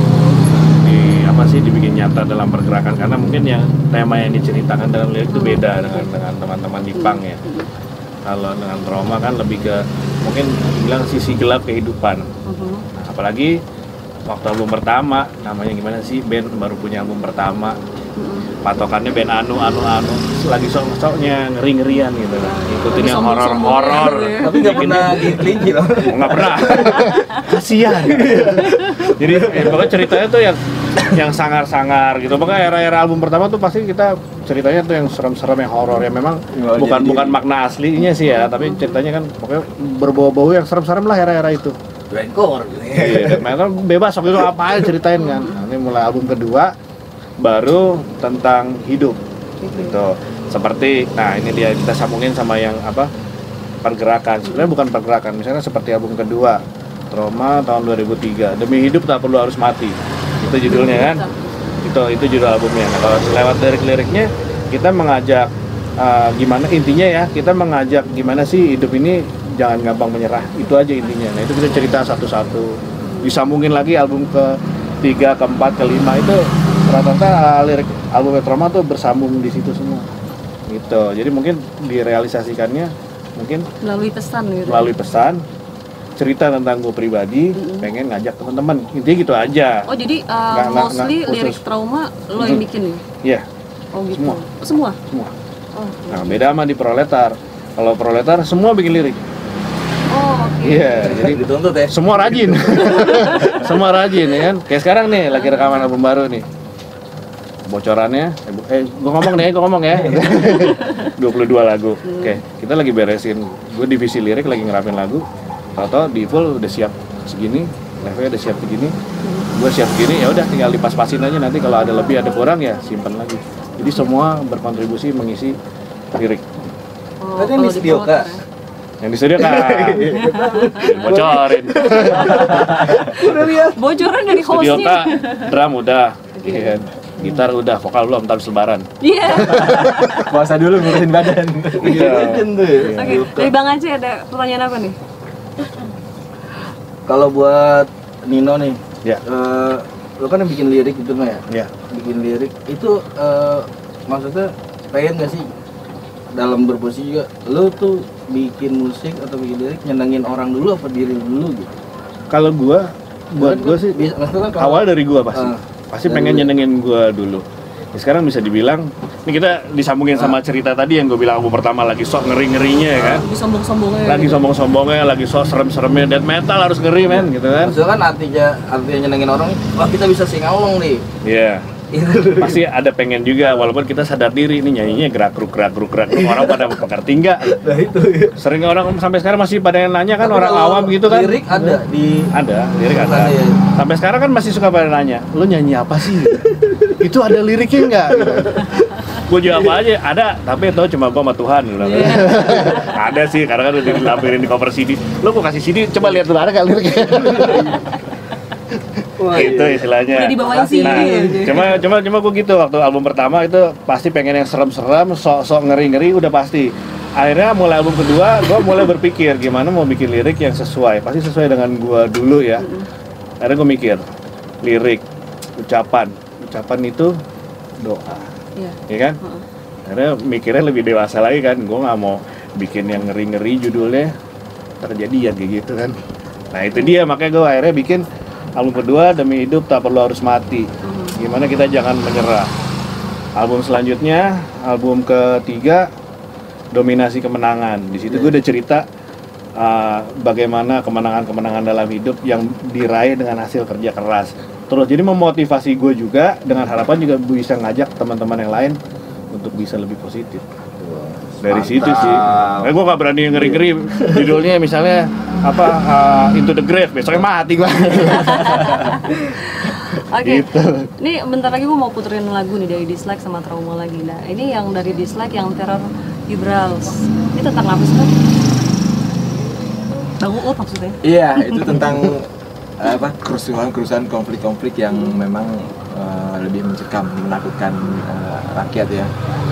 [SPEAKER 3] dibikin nyata dalam pergerakan, karena mungkin yang tema yang diceritakan dalam lirik itu beda dengan teman-teman di punk ya. Kalau dengan Trauma kan lebih ke mungkin bilang sisi gelap kehidupan. Nah, apalagi waktu album pertama, namanya gimana sih, band baru punya album pertama, patokannya band anu lagi sok-soknya ngeri-ngerian gitu kan, ikutin yang horor-horor,
[SPEAKER 4] Tapi nggak pernah dipelinci loh.
[SPEAKER 3] nggak pernah, kasihan. Jadi pokoknya ceritanya tuh yang sangar-sangar gitu. Makanya era-era album pertama tuh pasti kita ceritanya tuh yang serem-serem, yang horor, ya memang bukan makna aslinya sih ya, tapi ceritanya kan pokoknya berbau-bau yang serem-serem lah era-era itu.
[SPEAKER 4] Rancor gitu.
[SPEAKER 3] Iya, mereka bebas waktu itu apa aja ceritain kan. Nah, ini mulai album kedua baru tentang hidup gitu. Seperti nah ini dia, kita sambungin sama yang pergerakan. Sebenarnya bukan pergerakan, misalnya seperti album kedua Trauma tahun 2003, Demi Hidup Tak Perlu Harus Mati, itu judulnya kan. Itu judul albumnya. Nah, kalau lewat lirik-liriknya kita mengajak gimana intinya ya, kita mengajak gimana sih hidup ini jangan gampang menyerah, itu aja intinya. Nah itu kita cerita satu-satu, disambungin lagi album ke-3, ke-4, ke-5 itu rata-rata lirik album Trauma tuh bersambung di situ semua gitu. Jadi mungkin direalisasikannya mungkin
[SPEAKER 1] melalui pesan gitu.
[SPEAKER 3] Melalui pesan, cerita tentang gue pribadi, pengen ngajak teman-teman, intinya gitu aja.
[SPEAKER 1] Oh jadi
[SPEAKER 3] khusus.
[SPEAKER 1] mostly lirik Trauma lo yang bikin nih?
[SPEAKER 3] Iya.
[SPEAKER 1] Oh gitu.
[SPEAKER 3] Semua.
[SPEAKER 1] Oh.
[SPEAKER 3] Nah beda sama di Proletar. Kalau Proletar semua bikin lirik.
[SPEAKER 1] Oh oke.
[SPEAKER 3] Iya, jadi
[SPEAKER 4] Dituntut ya.
[SPEAKER 3] semua rajin. Semua rajin ya kan. Kayak sekarang nih lagi rekaman album baru nih. Bocorannya gue ngomong ya. 22 lagu. Oke, kita lagi beresin. Gue divisi lirik lagi ngerapin lagu. Tahu-tahu di full udah siap segini, levelnya udah siap begini. Gue siap begini, ya udah tinggal dipas-pasin aja, nanti kalau ada lebih ada kurang ya simpan lagi. Jadi semua berkontribusi mengisi lirik.
[SPEAKER 1] Oh,
[SPEAKER 4] Kan yang di studio Kak.
[SPEAKER 3] Yang di studio kan bocorin.
[SPEAKER 4] Udah lihat.
[SPEAKER 1] Bocoran dari
[SPEAKER 3] Studio
[SPEAKER 1] hostnya.
[SPEAKER 3] Kak, drum udah, iya. Gitar udah, vokal belum, ntar selebaran.
[SPEAKER 1] Iya.
[SPEAKER 2] Puasa dulu ngurusin badan.
[SPEAKER 3] Iya.
[SPEAKER 4] Legend tuh ya.
[SPEAKER 1] Oke, dari Bang Aceh ada pertanyaan apa nih?
[SPEAKER 4] Kalau buat Nino nih,
[SPEAKER 3] Ya.
[SPEAKER 4] lo kan yang bikin lirik gitu nggak ya?
[SPEAKER 3] Ya.
[SPEAKER 4] bikin lirik itu maksudnya pengen gak sih dalam berposisi juga lu tuh bikin musik atau bikin lirik nyenengin orang dulu apa diri dulu gitu?
[SPEAKER 3] Kalau buat gue sih
[SPEAKER 4] maksudnya
[SPEAKER 3] awal dari gue pasti
[SPEAKER 4] dari
[SPEAKER 3] pengen nyenengin gue dulu. Ya, sekarang bisa dibilang, ini kita disambungin sama cerita tadi yang gue bilang album pertama lagi sok ngeri-ngerinya ya kan.
[SPEAKER 1] Lagi sombong-sombongnya.
[SPEAKER 3] Lagi sombong-sombongnya, lagi sok serem-seremnya, death metal harus ngeri men gitu kan.
[SPEAKER 4] maksudnya kan artinya nyenengin orang, wah kita bisa sing along nih.
[SPEAKER 3] Iya. Pasti ada pengen juga, walaupun kita sadar diri ini nyanyinya gerak-geruk orang pada mengerti nggak?
[SPEAKER 4] Nah itu ya.
[SPEAKER 3] Sering orang sampai sekarang masih pada yang nanya kan,
[SPEAKER 4] Tapi
[SPEAKER 3] orang
[SPEAKER 4] kalau
[SPEAKER 3] awam gitu kan.
[SPEAKER 4] lirik ada di
[SPEAKER 3] Lirik ada.
[SPEAKER 4] Iya.
[SPEAKER 3] Sampai sekarang kan masih suka pada nanya, lu nyanyi apa sih? Itu ada liriknya nggak? Gitu. Gue jawab aja, ada, tapi itu cuma gua sama Tuhan. Ada sih, karena kan udah dilampirin di cover CD. Lu kok kasih CD, coba lihat dulu ada nggak liriknya?
[SPEAKER 4] Wah,
[SPEAKER 3] Itu
[SPEAKER 4] iya.
[SPEAKER 3] istilahnya.
[SPEAKER 1] Udah dibawain sih.
[SPEAKER 3] Nah, cuma gue gitu waktu album pertama itu pasti pengen yang serem-serem, sok ngeri-ngeri udah pasti. Akhirnya mulai album kedua, gue mulai berpikir gimana mau bikin lirik yang sesuai, pasti sesuai dengan gue dulu ya. Akhirnya gue mikir lirik, ucapan itu doa, ya kan? Akhirnya mikirnya lebih dewasa lagi kan, gue nggak mau bikin yang ngeri-ngeri judulnya terjadian kayak gitu kan. Nah itu dia, makanya gue akhirnya bikin album kedua, Demi Hidup Tak Perlu Harus Mati. Gimana kita jangan menyerah. Album selanjutnya, album ketiga, Dominasi Kemenangan. Di situ gue udah cerita bagaimana kemenangan-kemenangan dalam hidup yang diraih dengan hasil kerja keras. Terus jadi memotivasi gue juga, dengan harapan juga bisa ngajak teman-teman yang lain untuk bisa lebih positif. Dari situ sih. Gue gak berani ngeri-ngeri. Judulnya misalnya apa Into the Grave, besoknya mati gue.
[SPEAKER 1] Oke,
[SPEAKER 3] Gitu.
[SPEAKER 1] Ini bentar lagi gue mau puterin lagu nih dari Dislike sama Trauma lagi. Nah ini yang dari Dislike yang Terror Gibrals. Ini tentang apa sih? Bang Uut maksudnya?
[SPEAKER 2] Iya, itu tentang kerusuhan konflik-konflik yang memang lebih mencekam, menakutkan rakyat ya.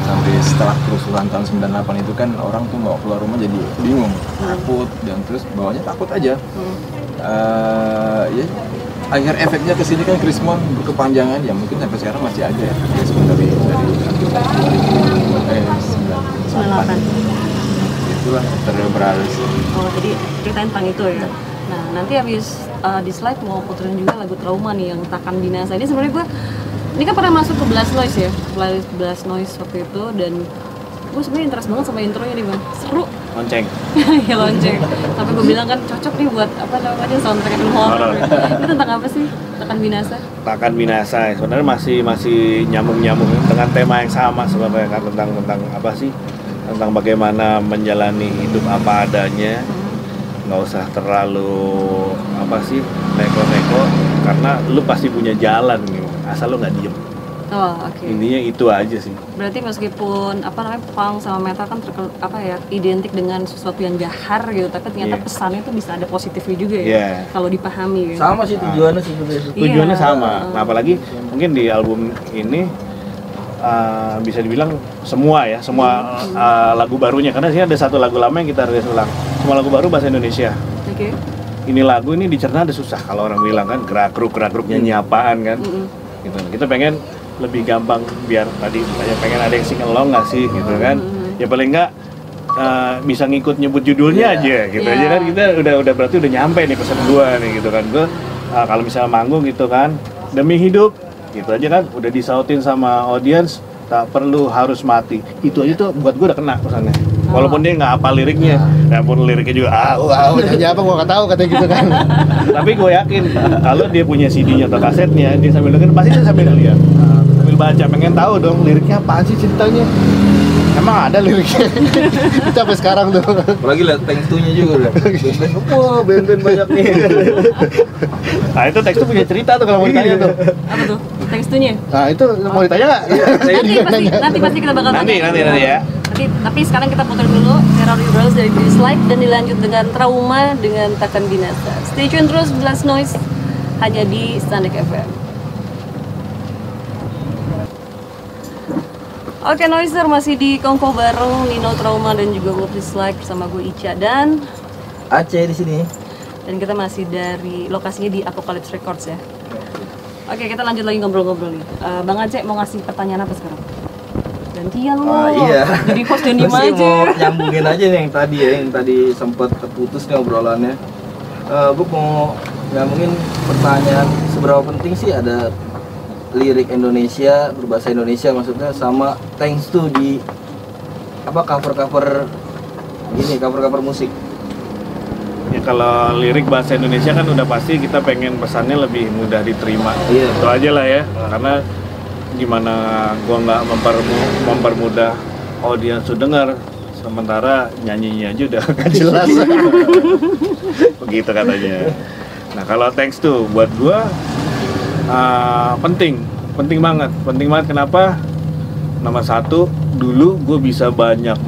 [SPEAKER 2] Sampai setelah kerusuhan tahun 98 itu kan orang tuh mau keluar rumah jadi bingung, takut, dan terus bawahnya takut aja. Ya, akhir efeknya ke sini kan Krismon berkepanjangan ya, mungkin sampai sekarang masih ada ya Krismon dari
[SPEAKER 1] 98.
[SPEAKER 2] Itulah Cerebralis.
[SPEAKER 1] Oh jadi ceritain tentang itu ya. Nah nanti habis Dislike mau puterin juga lagu Trauma nih yang Takkan Binasa. Ini sebenarnya ini kan pernah masuk ke Blast Noise ya, playlist Blast Noise waktu itu, dan gue sebenarnya interest banget sama intronya nih bang, seru.
[SPEAKER 3] Lonceng.
[SPEAKER 1] Ya lonceng. Sampai gue bilang kan cocok nih buat apa namanya soundtrack film horror. Itu tentang apa sih Takkan Binasa?
[SPEAKER 3] Takkan Binasa sebenarnya masih nyambung dengan tema yang sama sebenarnya kan, tentang apa sih, tentang bagaimana menjalani hidup apa adanya, nggak usah terlalu apa sih neko-neko, karena lu pasti punya jalan gitu, asal lu nggak diem.
[SPEAKER 1] Oh oke.
[SPEAKER 3] Intinya itu aja sih.
[SPEAKER 1] Berarti meskipun apa namanya punk sama metal kan identik dengan sesuatu yang gahar gitu, tapi ternyata pesannya itu bisa ada positifnya juga ya kalau dipahami. Gitu.
[SPEAKER 4] Sama sih tujuannya sih sebenarnya.
[SPEAKER 3] Tujuannya sama. Nah, apalagi mungkin di album ini bisa dibilang semua lagu barunya, karena sini ada satu lagu lama yang kita rilis ulang. Semua lagu baru bahasa Indonesia.
[SPEAKER 1] Oke.
[SPEAKER 3] Ini lagu ini dicerna ada susah kalau orang bilang kan gerak-geruk nyanyi apaan kan. Gitu. Kita pengen lebih gampang, biar tadi pengen ada yang sing along nggak sih gitu kan. Ya paling nggak bisa ngikut nyebut judulnya aja gitu aja kan, kita udah berarti udah nyampe nih pesan gua nih gitu kan. Gua kalau misalnya manggung gitu kan, Demi Hidup gitu aja kan udah disautin sama audience, tak perlu harus mati. Itu aja tuh buat gua udah kena pesannya. Walaupun dia nggak hafal liriknya, ya pun liriknya juga nyanyi apa gua nggak tahu katanya gitu kan. Tapi gue yakin kalau dia punya CD-nya atau kasetnya, dia sambil dengerin pasti dia sambil lihat, sambil baca, pengen tahu dong liriknya apaan sih ceritanya. Emang ada liriknya. Itu sampai sekarang tuh.
[SPEAKER 4] Apalagi lihat thanks to-nya juga udah. Wah, band-band banyak nih.
[SPEAKER 3] Nah itu teks tuh punya cerita tuh kalau mau ditanya tuh.
[SPEAKER 1] Apa tuh? Tekstunya?
[SPEAKER 3] Nah itu mau ditanya nggak?
[SPEAKER 1] Nanti pasti kita bakal
[SPEAKER 3] Nanti ya.
[SPEAKER 1] Tapi sekarang kita putar dulu Terror Gibrals dari Dislike dan dilanjut dengan Trauma dengan Takkan Binasa. Stay tune terus Blast Noise hanya di Standek FM. Oke Noiser, masih di Kongko bareng Nino Trauma dan juga gue Dislike bersama gue Ica dan
[SPEAKER 4] Aceh di sini.
[SPEAKER 1] kita masih dari lokasinya di Apocalypse Records ya. Oke, kita lanjut lagi ngobrol-ngobrol nih. Bang Aceh mau ngasih pertanyaan apa sekarang? Gantian lo.
[SPEAKER 4] Iya.
[SPEAKER 1] Jadi host dan
[SPEAKER 4] Gue
[SPEAKER 1] diem
[SPEAKER 4] sih
[SPEAKER 1] aja.
[SPEAKER 4] mau nyambungin aja nih yang tadi sempat terputus nih obrolannya. Gue mau nyambungin pertanyaan seberapa penting sih ada lirik Indonesia berbahasa Indonesia maksudnya sama thanks to di cover musik.
[SPEAKER 3] Ya kalau lirik bahasa Indonesia kan udah pasti kita pengen pesannya lebih mudah diterima.
[SPEAKER 4] Iya.
[SPEAKER 3] Itu aja lah ya. Karena gimana gua nggak mempermudah audiens tuh dengar, sementara nyanyinya aja udah gak jelas. Begitu katanya. Nah kalau thanks tuh buat gua penting banget. Kenapa? Nomor satu, dulu gue bisa banyak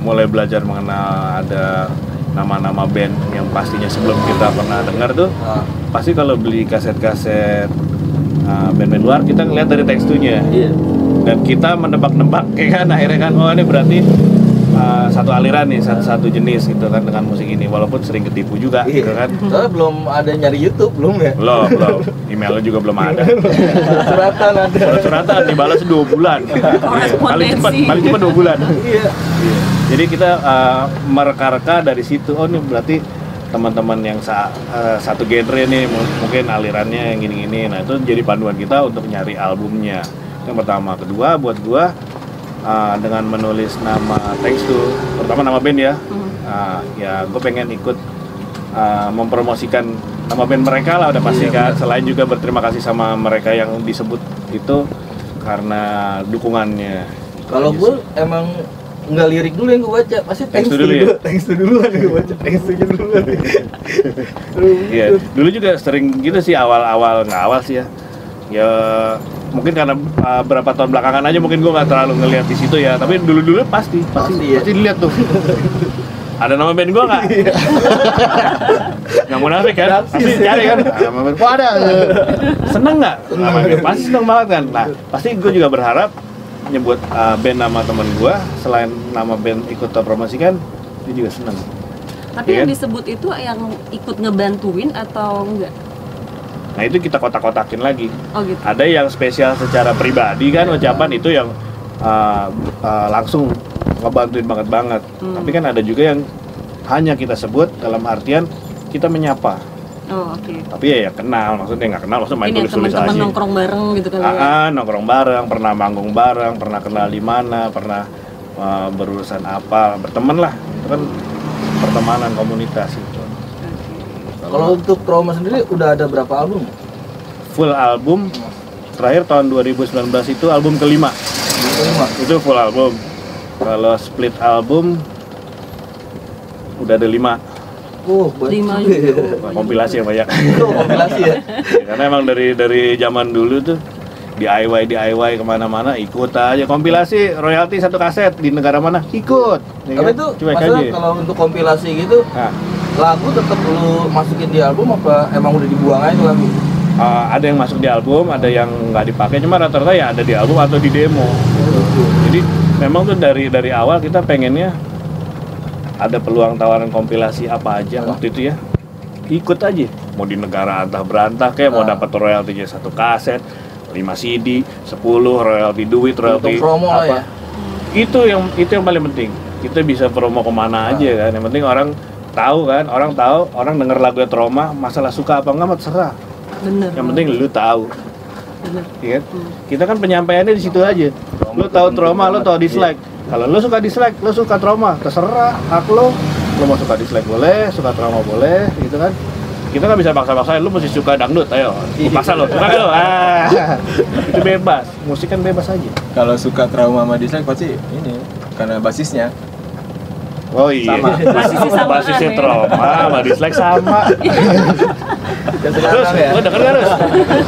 [SPEAKER 3] mulai belajar mengenal ada nama-nama band yang pastinya sebelum kita pernah dengar tuh. Pasti kalau beli kaset-kaset band-band luar kita ngeliat dari teksturnya.
[SPEAKER 4] Iya.
[SPEAKER 3] Dan kita menebak-nebak kayak kan akhirnya kan oh ini berarti satu aliran nih, satu jenis gitu kan dengan musik ini, walaupun sering ketipu juga gitu kan.
[SPEAKER 4] Soalnya belum ada nyari YouTube belum ya?
[SPEAKER 3] Belum. Emailnya juga belum ada.
[SPEAKER 4] Suratan ada.
[SPEAKER 3] Suratan dibalas 2 bulan.
[SPEAKER 1] Korespondensi.
[SPEAKER 3] Paling cepat 2 bulan.
[SPEAKER 4] Iya.
[SPEAKER 3] Jadi kita mereka-reka dari situ. Oh ini berarti teman-teman yang satu genre nih mungkin alirannya yang gini-gini. Nah itu jadi panduan kita untuk nyari albumnya. Yang pertama, kedua buat gua dengan menulis nama thanks to, pertama nama band ya. Ya gue pengen ikut mempromosikan nama band mereka lah udah pasti kan. Selain juga berterima kasih sama mereka yang disebut itu karena dukungannya.
[SPEAKER 4] Kalau gue emang nggak lirik dulu yang gue baca, pasti thanks to dulu.
[SPEAKER 3] ya?
[SPEAKER 4] Thanks to duluan gue baca, thanks to duluan.
[SPEAKER 3] Iya, dulu juga sering gitu sih awal-awal, nggak awal sih ya. Ya mungkin karena berapa tahun belakangan aja mungkin gue nggak terlalu ngelihat di situ ya. Tapi dulu pasti dilihat tuh. Ada nama band gue nggak? Nggak munafik kan? Pasti cari kan? Nama band gue ada. Seneng nggak? Nama band pasti seneng banget kan. Nah pasti gue juga berharap nyebut band nama temen gue selain nama band ikut promosikan, dia juga seneng.
[SPEAKER 1] Tapi
[SPEAKER 3] Iya
[SPEAKER 1] yang
[SPEAKER 3] kan?
[SPEAKER 1] disebut itu yang ikut ngebantuin atau enggak?
[SPEAKER 3] Nah itu kita kotak-kotakin lagi.
[SPEAKER 1] Oh gitu.
[SPEAKER 3] Ada yang spesial secara pribadi kan ucapan itu yang langsung ngebantuin banget. Tapi kan ada juga yang hanya kita sebut dalam artian kita menyapa.
[SPEAKER 1] Oh oke.
[SPEAKER 3] Tapi ya kenal, maksudnya nggak kenal, maksudnya main
[SPEAKER 1] Ini
[SPEAKER 3] tulis-tulis
[SPEAKER 1] teman-teman
[SPEAKER 3] aja.
[SPEAKER 1] nongkrong bareng gitu kali ya.
[SPEAKER 3] Nongkrong bareng, pernah manggung bareng, pernah kenal di mana, pernah berurusan apa, berteman lah. Itu kan pertemanan komunitas itu.
[SPEAKER 4] Kalau untuk Trauma sendiri udah ada berapa album?
[SPEAKER 3] Full album terakhir tahun 2019 itu album kelima. Itu full album. Kalau split album udah ada 5.
[SPEAKER 4] Oh, buat
[SPEAKER 1] 5 juga.
[SPEAKER 3] Kompilasi yang banyak.
[SPEAKER 4] kompilasi ya.
[SPEAKER 3] Karena emang dari zaman dulu tuh DIY kemana-mana ikut aja kompilasi royalti satu kaset di negara mana ikut. Ya
[SPEAKER 4] Tapi
[SPEAKER 3] kan?
[SPEAKER 4] itu
[SPEAKER 3] Cuek
[SPEAKER 4] maksudnya
[SPEAKER 3] aja.
[SPEAKER 4] kalau untuk kompilasi gitu,
[SPEAKER 3] Nah,
[SPEAKER 4] lagu tetap lu masukin di album apa emang udah dibuang aja lagu?
[SPEAKER 3] ada yang masuk di album, ada yang nggak dipakai, cuma rata-rata ya ada di album atau di demo. Jadi memang tuh dari awal kita pengennya ada peluang tawaran kompilasi apa aja waktu itu ya, ikut aja. Mau di negara antah berantah kayak mau dapat royaltinya satu kaset, 5 CD, 10 royalti duit, royalti
[SPEAKER 4] Untuk promo lah ya.
[SPEAKER 3] Itu yang paling penting. Kita bisa promo kemana aja kan. Yang penting orang tahu, orang denger lagunya Trauma, masalah suka apa enggak mah terserah.
[SPEAKER 1] Bener.
[SPEAKER 3] Yang penting lu tahu.
[SPEAKER 1] Bener.
[SPEAKER 3] Iya kan? Kita kan penyampaiannya di situ aja. Lu tahu Trauma, lu tahu dislike. Kalau lu suka dislike, lu suka Trauma, terserah hak lu. Lu mau suka dislike boleh, suka Trauma boleh, gitu kan. Kita nggak bisa paksa-paksain, lu mesti suka dangdut, ayo. Gua paksa lu, suka nggak lu? Itu bebas, musik kan bebas aja.
[SPEAKER 2] Kalau suka Trauma sama dislike pasti ini karena basisnya.
[SPEAKER 3] Oh iya,
[SPEAKER 2] Sama.
[SPEAKER 3] basisnya
[SPEAKER 1] ya.
[SPEAKER 3] Trauma sama dislike sama.
[SPEAKER 4] Dan
[SPEAKER 3] Terus,
[SPEAKER 4] sekarang ya.
[SPEAKER 3] lu denger gak Rus?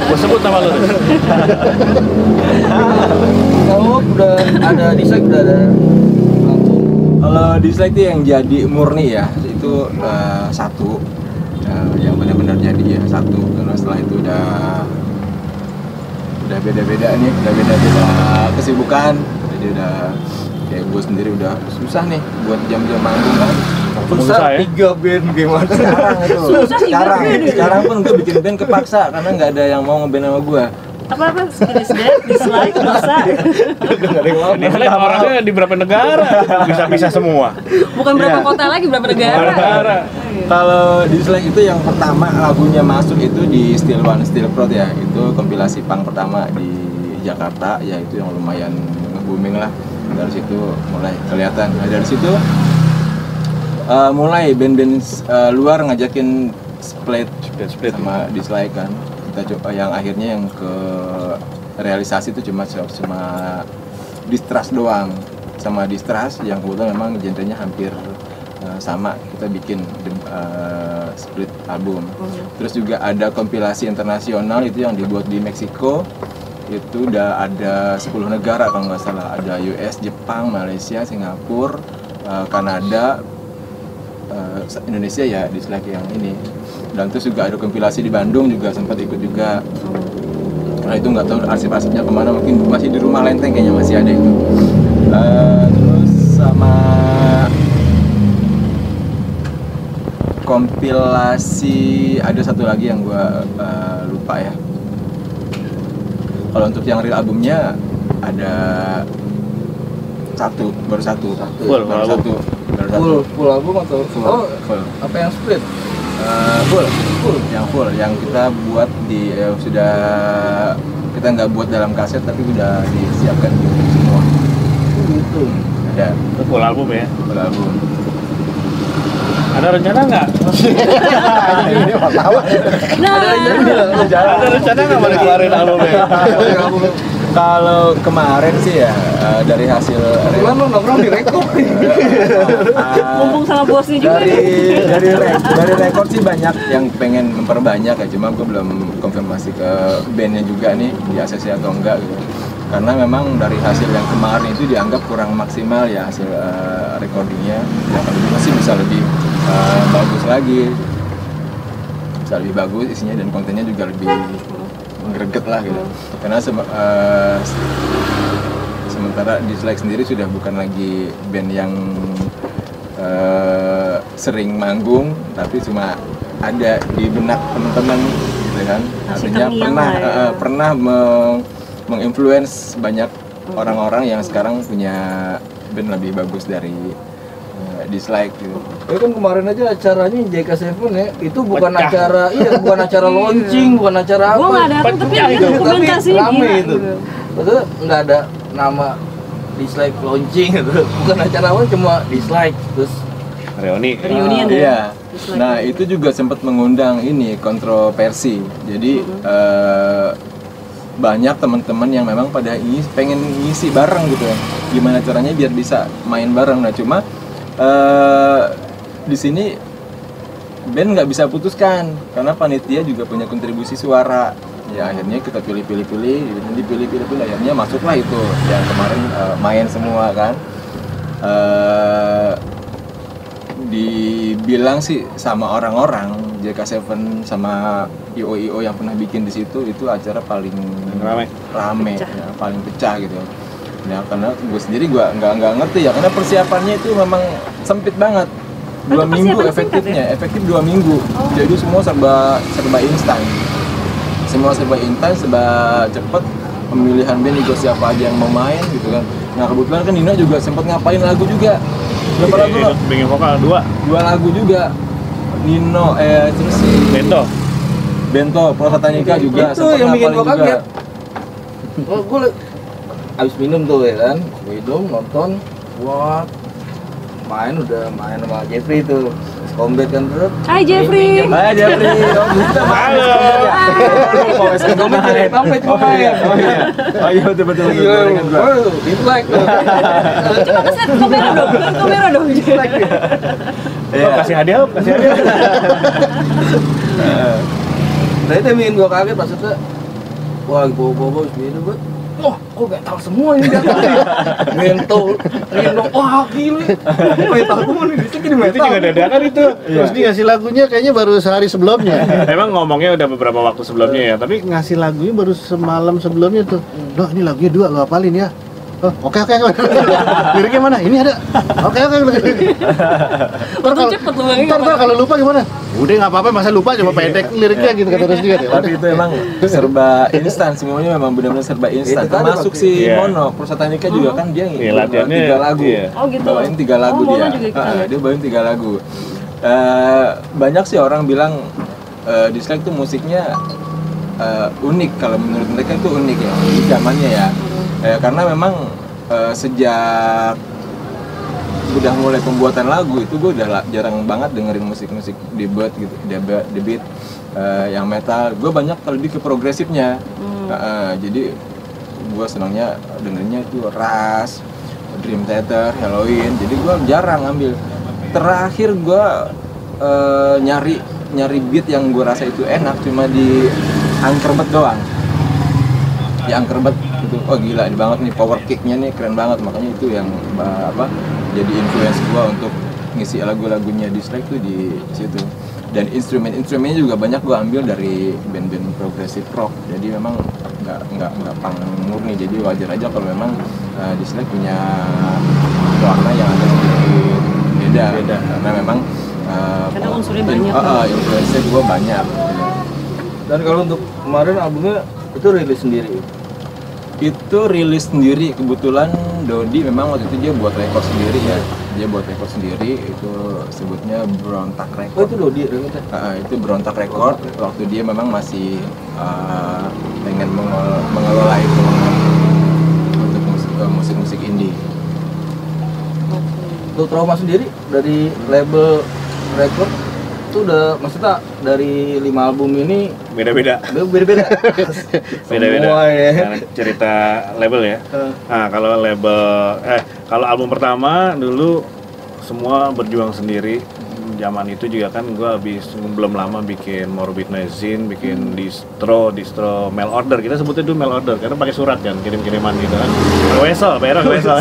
[SPEAKER 3] Gua sebut nama lu Rus.
[SPEAKER 4] Kamu udah ada dislike, udah ada langsung.
[SPEAKER 2] Kalau dislike itu yang jadi murni ya, itu satu. Yang benar-benar jadi ya satu. Karena setelah itu udah beda-beda nih, udah beda-beda kesibukan. Jadi udah kayak gue sendiri udah susah nih buat jam-jam manggung kan.
[SPEAKER 3] Susah ya?
[SPEAKER 4] 3 band gimana?
[SPEAKER 2] Sekarang itu.
[SPEAKER 1] Susah sih,
[SPEAKER 2] Sekarang pun gue bikin band kepaksa karena nggak ada yang mau ngeband sama gue.
[SPEAKER 1] Apa dislike dosa.
[SPEAKER 3] Ini orangnya di berapa negara? Bisa-bisa semua.
[SPEAKER 1] Bukan berapa
[SPEAKER 2] Iya.
[SPEAKER 1] kota lagi, berapa negara.
[SPEAKER 2] Kalau Dislike itu yang pertama lagunya masuk itu di Still One Still Proud ya. Itu kompilasi punk pertama di Jakarta, ya itu yang lumayan nge-booming lah. Dari situ mulai kelihatan. Nah, dari situ mulai band-band luar ngajakin split sama Dislike kan. Kita coba yang akhirnya yang ke realisasi itu cuma Distrust doang. Sama Distrust yang kebetulan memang genrenya hampir sama, kita bikin split album. Terus juga ada kompilasi internasional itu yang dibuat di Meksiko. Itu udah ada 10 negara kalau nggak salah. Ada US, Jepang, Malaysia, Singapura, Kanada, Indonesia ya Dislike yang ini. Dan terus juga ada kompilasi di Bandung juga sempat ikut juga. Nah itu nggak tahu arsip-arsipnya kemana, mungkin masih di Rumah Lenteng kayaknya masih ada itu. Terus sama kompilasi ada satu lagi yang gua lupa ya. Kalau untuk yang real albumnya ada baru satu.
[SPEAKER 3] Full album.
[SPEAKER 4] Full album atau
[SPEAKER 2] Full.
[SPEAKER 4] apa yang split?
[SPEAKER 2] Yang full yang kita buat di sudah kita nggak buat dalam kaset tapi udah disiapkan di YouTube semua.
[SPEAKER 4] Gitu.
[SPEAKER 2] Ada
[SPEAKER 3] Itu full album ya.
[SPEAKER 2] full album.
[SPEAKER 3] Ada rencana nggak?
[SPEAKER 1] Nah,
[SPEAKER 3] Ada rencana nggak mau dikeluarin albumnya?
[SPEAKER 2] Kalau kemarin sih ya dari hasil
[SPEAKER 4] Kebetulan lu nongkrong di rekor.
[SPEAKER 1] mumpung sama bosnya juga.
[SPEAKER 2] dari rekor sih banyak yang pengen memperbanyak ya, cuma gue belum konfirmasi ke bandnya juga nih di ACC atau enggak gitu. Karena memang dari hasil yang kemarin itu dianggap kurang maksimal ya hasil recordingnya. Ya kalau gue sih bisa lebih bagus lagi, bisa lebih bagus isinya dan kontennya juga lebih greget lah gitu. Karena sementara Dislike sendiri sudah bukan lagi band yang sering manggung, tapi cuma ada di benak teman-teman gitu kan.
[SPEAKER 1] Masih
[SPEAKER 2] Artinya
[SPEAKER 1] terngiang lah ya.
[SPEAKER 2] pernah menginfluence banyak orang-orang yang sekarang punya band lebih bagus dari Dislike gitu.
[SPEAKER 4] Ya kan kemarin aja acaranya JK7 ya, itu bukan
[SPEAKER 3] Pecah.
[SPEAKER 4] acara, bukan acara launching, bukan acara
[SPEAKER 1] Gue
[SPEAKER 4] apa.
[SPEAKER 1] nggak datang tapi
[SPEAKER 3] Pecah
[SPEAKER 1] dia
[SPEAKER 3] itu.
[SPEAKER 1] dokumentasi
[SPEAKER 4] Tapi rame
[SPEAKER 1] gila
[SPEAKER 4] itu.
[SPEAKER 1] gitu.
[SPEAKER 4] Betul, nggak ada nama Dislike launching gitu. Bukan acara apa, cuma Dislike terus
[SPEAKER 3] Reuni.
[SPEAKER 1] Reunian ya.
[SPEAKER 2] Iya.
[SPEAKER 1] Dislike.
[SPEAKER 2] Nah itu juga sempat mengundang ini kontroversi. Jadi banyak teman-teman yang memang pada pengen ngisi bareng gitu ya. Gimana caranya biar bisa main bareng. Nah cuma di sini band nggak bisa putuskan karena panitia juga punya kontribusi suara. Ya akhirnya kita pilih akhirnya masuklah itu yang kemarin main semua kan. Dibilang sih sama orang-orang JK7 sama IO yang pernah bikin di situ itu acara paling rame
[SPEAKER 1] Pecah.
[SPEAKER 2] ya, paling pecah gitu. Ya karena gue sendiri gue nggak ngerti ya karena persiapannya itu memang sempit banget. 2
[SPEAKER 1] Itu
[SPEAKER 2] minggu
[SPEAKER 1] persiapan
[SPEAKER 2] efektifnya,
[SPEAKER 1] singkat
[SPEAKER 2] efektif 2 minggu. Jadi semua serba instan. Semua serba instan, serba cepet. Pemilihan band juga siapa aja yang mau main gitu kan. Nah kebetulan kan Dino juga sempat ngapain lagu juga. Berapa lagu lo?
[SPEAKER 3] Bikin vokal 2.
[SPEAKER 2] 2 lagu juga. Nino, terus si Bento, Pro Satanika juga
[SPEAKER 4] itu
[SPEAKER 2] sempat
[SPEAKER 4] yang bikin
[SPEAKER 2] ngapalin
[SPEAKER 4] gua
[SPEAKER 2] juga.
[SPEAKER 4] kaget. Gue abis minum tuh ya kan, minum nonton, wah main sama Jeffrey tuh, combat kan terus.
[SPEAKER 1] Hai Jeffrey.
[SPEAKER 2] Hai Jeffrey, oh kita
[SPEAKER 3] Halo.
[SPEAKER 4] Sampai cuma main.
[SPEAKER 2] Oh iya betul dengan gua.
[SPEAKER 4] Dislike.
[SPEAKER 1] Coba keset kamera dong.
[SPEAKER 2] Iya.
[SPEAKER 3] Kasih hadiah.
[SPEAKER 4] Nah itu yang bikin gue kaget maksudnya. Wah bawa-bawa gitu gue. Wah kok metal semua ini datang nih. Mental, Rino, wah gila. Metal semua nih, disini
[SPEAKER 3] Itu
[SPEAKER 4] metal.
[SPEAKER 3] juga dadakan itu.
[SPEAKER 5] Terus dia ngasih lagunya kayaknya baru sehari sebelumnya.
[SPEAKER 3] Emang ngomongnya udah beberapa waktu sebelumnya ya, tapi
[SPEAKER 5] Ngasih lagunya baru semalam sebelumnya tuh. Loh ini lagunya 2 lo hafalin ya. Oke. Liriknya mana? Ini ada. Oke.
[SPEAKER 1] Untung cepet lu Bang.
[SPEAKER 5] Ntar kalau lupa gimana? Udah nggak apa-apa, masa lupa cuma pendek liriknya gitu kata Rusdi kan ya.
[SPEAKER 2] Tapi itu emang serba instan, semuanya memang benar-benar serba instan.
[SPEAKER 4] Itu tadi
[SPEAKER 2] Termasuk
[SPEAKER 4] waktu-
[SPEAKER 2] si
[SPEAKER 3] Iya.
[SPEAKER 2] Mono, Prosatanika juga kan dia
[SPEAKER 3] Iya, latihannya,
[SPEAKER 2] 3 lagu.
[SPEAKER 3] iya.
[SPEAKER 1] Oh gitu.
[SPEAKER 2] Bawain 3 lagu
[SPEAKER 1] Oh, Mono
[SPEAKER 2] dia.
[SPEAKER 1] juga ikutan ya?
[SPEAKER 2] Dia bawain 3 lagu. Banyak sih orang bilang Dislike tuh musiknya unik, kalau menurut mereka itu unik ya di zamannya ya. Karena memang sejak udah mulai pembuatan lagu itu gue udah jarang banget dengerin musik-musik di beat yang metal. Gue banyak lebih ke progresifnya. Jadi gue senangnya dengerinnya itu Rush, Dream Theater, Halloween. Jadi gue jarang ambil. Terakhir gue nyari beat yang gue rasa itu enak cuma di Angkerbet doang. Di Angkerbet itu, oh gila ini banget nih, power kicknya nih keren banget. Makanya itu yang jadi influence gue untuk ngisi lagu-lagunya Dislike tuh di situ. Dan instrumennya juga banyak gue ambil dari band-band progressive rock. Jadi memang nggak punk murni. Jadi wajar aja kalau memang Dislike punya warna yang agak sedikit beda. Karena memang
[SPEAKER 1] Karena unsurnya banyak.
[SPEAKER 2] influence-nya gue banyak.
[SPEAKER 4] Dan kalau untuk kemarin albumnya itu rilis sendiri.
[SPEAKER 2] Itu rilis sendiri, kebetulan Dodi memang waktu itu dia buat record sendiri ya. Dia buat record sendiri, itu sebutnya Berontak
[SPEAKER 4] Oh
[SPEAKER 2] Record.
[SPEAKER 4] itu Dodi remix.
[SPEAKER 2] Itu Berontak Record, waktu dia memang masih pengen mengelola itu untuk musik-musik indie.
[SPEAKER 4] Untuk Trauma sendiri dari label record itu udah maksudnya dari 5 album ini
[SPEAKER 3] Beda-beda.
[SPEAKER 4] beda-beda. Semua ya.
[SPEAKER 3] Karena cerita label ya. Nah, kalau kalau album pertama dulu semua berjuang sendiri. Zaman itu juga kan gue belum lama bikin Morbid Noise, bikin distro mail order. Kita sebutnya dulu mail order karena pakai surat kan, kirim-kiriman gitu kan. Pakai wesel, bayar pakai wesel.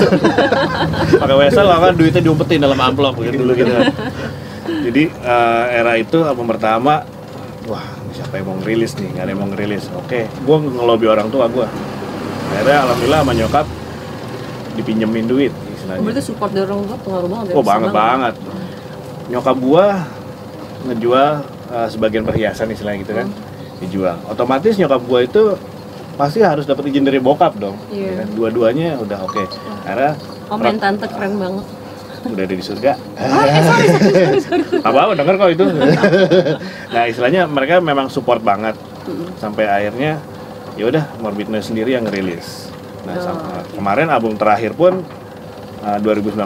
[SPEAKER 3] Pakai wesel kan duitnya diumpetin dalam amplop gitu dulu gitu kan. Jadi era itu album pertama, wah siapa yang mau ngerilis nih, nggak ada yang mau ngerilis. Oke, gue ngelobi orang tua gue. Akhirnya alhamdulillah sama nyokap dipinjemin duit istilahnya.
[SPEAKER 1] Berarti support dari orang tua pengaruh banget ya?
[SPEAKER 3] Oh banget. Nyokap gue ngejual sebagian perhiasan istilahnya gitu kan, dijual. Otomatis nyokap gue itu pasti harus dapat izin dari bokap dong.
[SPEAKER 1] Iya.
[SPEAKER 3] Ya kan? Dua-duanya udah oke. Karena
[SPEAKER 1] Om dan tante keren banget.
[SPEAKER 3] udah ada di surga.
[SPEAKER 1] Sorry.
[SPEAKER 3] Apa denger kok itu. Nah istilahnya mereka memang support banget sampai akhirnya ya udah Morbid Noise sendiri yang ngerilis. Nah kemarin album terakhir pun 2019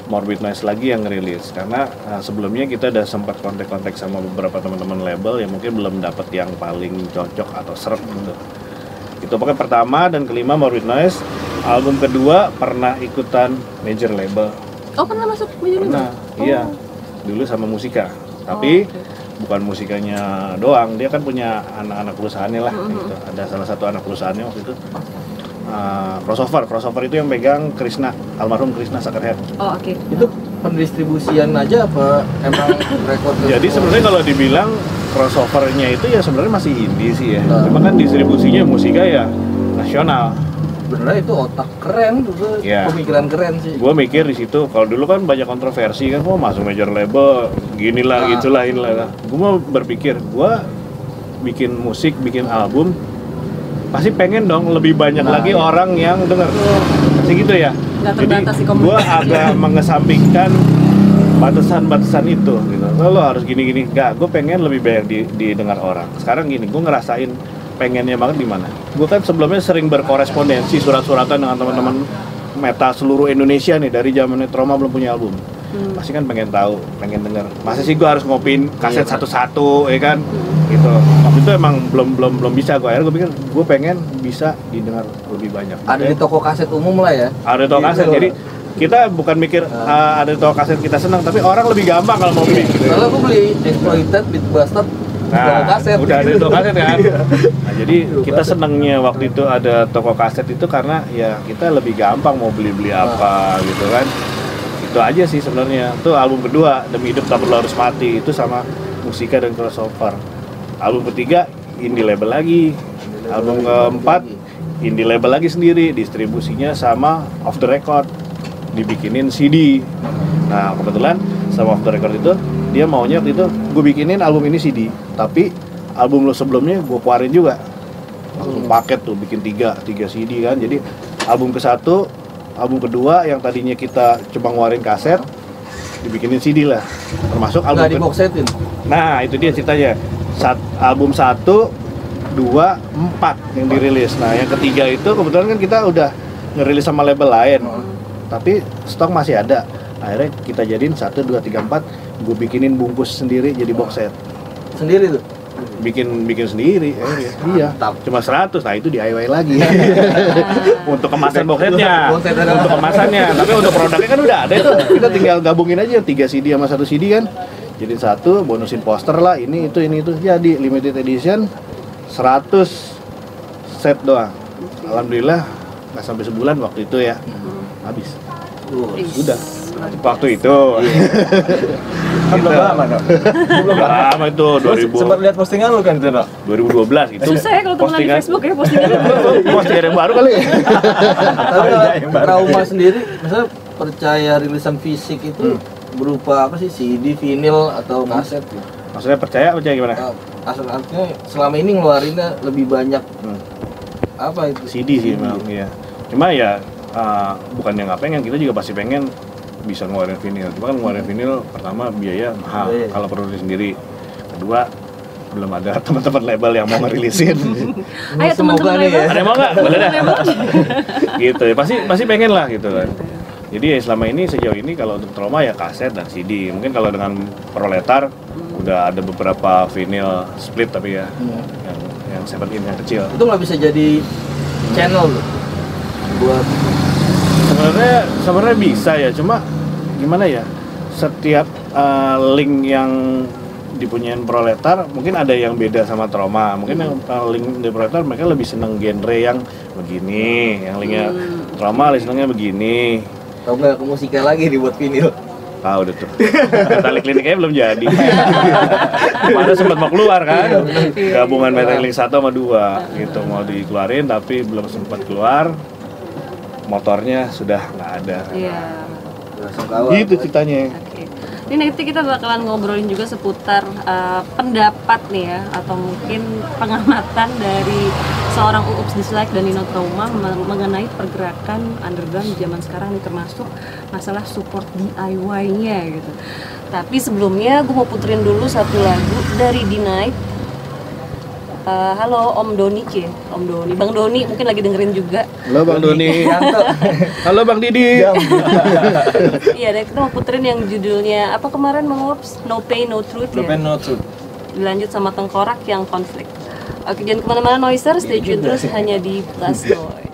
[SPEAKER 3] Morbid Noise lagi yang ngerilis karena sebelumnya kita udah sempat kontak sama beberapa teman-teman label yang mungkin belum dapat yang paling cocok atau seret gitu. Itu pokoknya pertama dan kelima Morbid Noise. Album kedua pernah ikutan major label.
[SPEAKER 1] Oh pernah masuk major label?
[SPEAKER 3] Pernah, iya. Dulu sama Musika. Tapi bukan musikanya doang, dia kan punya anak-anak perusahaannya lah gitu. Ada salah satu anak perusahaannya waktu itu crossover itu yang pegang Krishna, almarhum Krishna Sakerhead.
[SPEAKER 1] Oh oke.
[SPEAKER 4] Itu pendistribusian aja apa emang record?
[SPEAKER 3] Jadi sebenarnya kalau dibilang crossovernya itu ya sebenarnya masih indie sih ya. Cuma kan distribusinya Musika ya nasional.
[SPEAKER 4] Sebenarnya itu otak keren juga,
[SPEAKER 3] Iya.
[SPEAKER 4] pemikiran keren sih.
[SPEAKER 3] Gue mikir di situ, kalau dulu kan banyak kontroversi kan, mau masuk major label, ginilah, gitulah, inilah. Gue mau berpikir, gue bikin musik, bikin album, pasti pengen dong lebih banyak lagi orang yang denger. Pasti gitu ya.
[SPEAKER 1] Nggak
[SPEAKER 3] Jadi
[SPEAKER 1] terbatas di
[SPEAKER 3] gue
[SPEAKER 1] komunitas.
[SPEAKER 3] agak mengesampingkan batasan-batasan itu. Gitu. Lo harus gini-gini. Enggak, gue pengen lebih banyak didengar orang. Sekarang gini, gue ngerasain pengennya banget di mana. Gue kan sebelumnya sering berkorespondensi surat-suratan dengan teman-teman metal seluruh Indonesia nih dari zamannya Trauma belum punya album. Pasti kan pengen tahu, pengen denger. Masa sih gue harus ngopin kaset satu-satu, ya kan? Gitu. Waktu itu emang belum bisa gue. Akhirnya gue pikir gue pengen bisa didengar lebih banyak.
[SPEAKER 4] Ada di toko kaset umum lah ya.
[SPEAKER 3] Ada di toko kaset. Jadi kita bukan mikir ada di toko kaset kita senang, tapi orang lebih gampang kalau mau beli. Gitu.
[SPEAKER 4] Kalau gue beli Exploited, Beat Bastard, toko kaset.
[SPEAKER 3] Udah ada di toko kaset kan. Nah, jadi kita senengnya waktu itu ada toko kaset itu karena ya kita lebih gampang mau beli apa gitu kan. Itu aja sih sebenarnya. Itu album kedua Demi Hidup Tak Perlu Harus Mati itu sama Musika dan Crossover. Album ketiga indie label lagi. Album keempat indie label lagi sendiri, distribusinya sama Off The Record, dibikinin CD. Nah kebetulan sama Off The Record itu dia maunya waktu itu gue bikinin album ini CD, tapi album lo sebelumnya gue keluarin juga langsung paket tuh, bikin 3 CD kan. Jadi album ke-1, album kedua yang tadinya kita cuma ngeluarin kaset dibikinin CD lah, termasuk album
[SPEAKER 4] nggak di box setin.
[SPEAKER 3] Nah itu dia ceritanya, album 1, 2, 4 yang dirilis. Nah yang ketiga itu kebetulan kan kita udah ngerilis sama label lain, tapi stok masih ada. Akhirnya kita jadiin 1, 2, 3, 4, gue bikinin bungkus sendiri jadi box set.
[SPEAKER 4] Sendiri tuh.
[SPEAKER 3] Bikin sendiri, iya. Cuma 100, nah itu DIY lagi. Untuk kemasan box setnya, untuk kemasannya. Tapi untuk produknya kan udah ada itu. Kita tinggal gabungin aja 3 CD sama 1 CD kan. Jadi 1, bonusin poster lah, ini itu. Jadi limited edition 100 set doang. Alhamdulillah nggak sampai sebulan waktu itu ya, habis. Udah. Waktu itu.
[SPEAKER 2] Belum lama dong.
[SPEAKER 3] Belum lama itu 2000.
[SPEAKER 2] Sempat lihat postingan lu kan itu dong.
[SPEAKER 3] 2012 gitu.
[SPEAKER 1] Susah ya kalau temenan di Facebook ya postingannya.
[SPEAKER 3] Postingan yang baru kali.
[SPEAKER 4] Tapi kalau trauma sendiri, misalnya percaya rilisan fisik itu berupa apa sih, CD, vinyl atau kaset?
[SPEAKER 3] Maksudnya percaya gimana?
[SPEAKER 4] Asal artinya selama ini ngeluarinnya lebih banyak apa itu?
[SPEAKER 3] CD sih memang ya. Cuma ya bukan yang nggak pengen, kita juga pasti pengen bisa ngeluarin vinyl. Cuma kan ngeluarin vinyl pertama biaya mahal kalau produksi sendiri. Kedua belum ada teman-teman label yang mau ngerilisin.
[SPEAKER 1] Ayo teman-teman label.
[SPEAKER 3] Ada yang mau nggak? Boleh dah. Gitu ya, pasti pengen lah gitu kan. Jadi ya selama ini sejauh ini kalau untuk trauma ya kaset dan CD. Mungkin kalau dengan Proletar udah ada beberapa vinyl split tapi ya yang 7 in yang kecil.
[SPEAKER 4] Itu nggak bisa jadi channel loh buat
[SPEAKER 3] sebenarnya bisa ya, cuma gimana ya, setiap link yang dipunyain Proletar mungkin ada yang beda sama Trauma. Mungkin yang link di Proletar mereka lebih seneng genre yang begini, yang linknya Trauma lebih senengnya begini.
[SPEAKER 4] Tahu nggak ke musiknya lagi dibuat vinyl?
[SPEAKER 3] Tahu udah tuh. Tali kliniknya belum jadi. Kemarin sempat mau keluar kan, gabungan Metal Link 1 sama 2 gitu, mau dikeluarin tapi belum sempat keluar. Motornya sudah nggak ada.
[SPEAKER 1] Iya.
[SPEAKER 3] Gitu ceritanya.
[SPEAKER 1] Oke. Ini nanti kita bakalan ngobrolin juga seputar pendapat nih ya, atau mungkin pengamatan dari seorang Uups Dislike dan Nino Trauma mengenai pergerakan underground zaman sekarang nih, termasuk masalah support DIY-nya gitu. Tapi sebelumnya gue mau puterin dulu satu lagu dari D-Night. Halo Om Doni, Om Doni, Bang Doni mungkin lagi dengerin juga.
[SPEAKER 3] Halo Bang Doni. Halo Bang Didi.
[SPEAKER 1] Iya, dan kita mau puterin yang judulnya apa kemarin Bang Ops? No Pain No Truth ya.
[SPEAKER 2] No Pain No Truth.
[SPEAKER 1] Dilanjut sama Tengkorak yang Konflik. Oke, jangan kemana-mana Noiser, stay tune terus hanya di Blast Noise.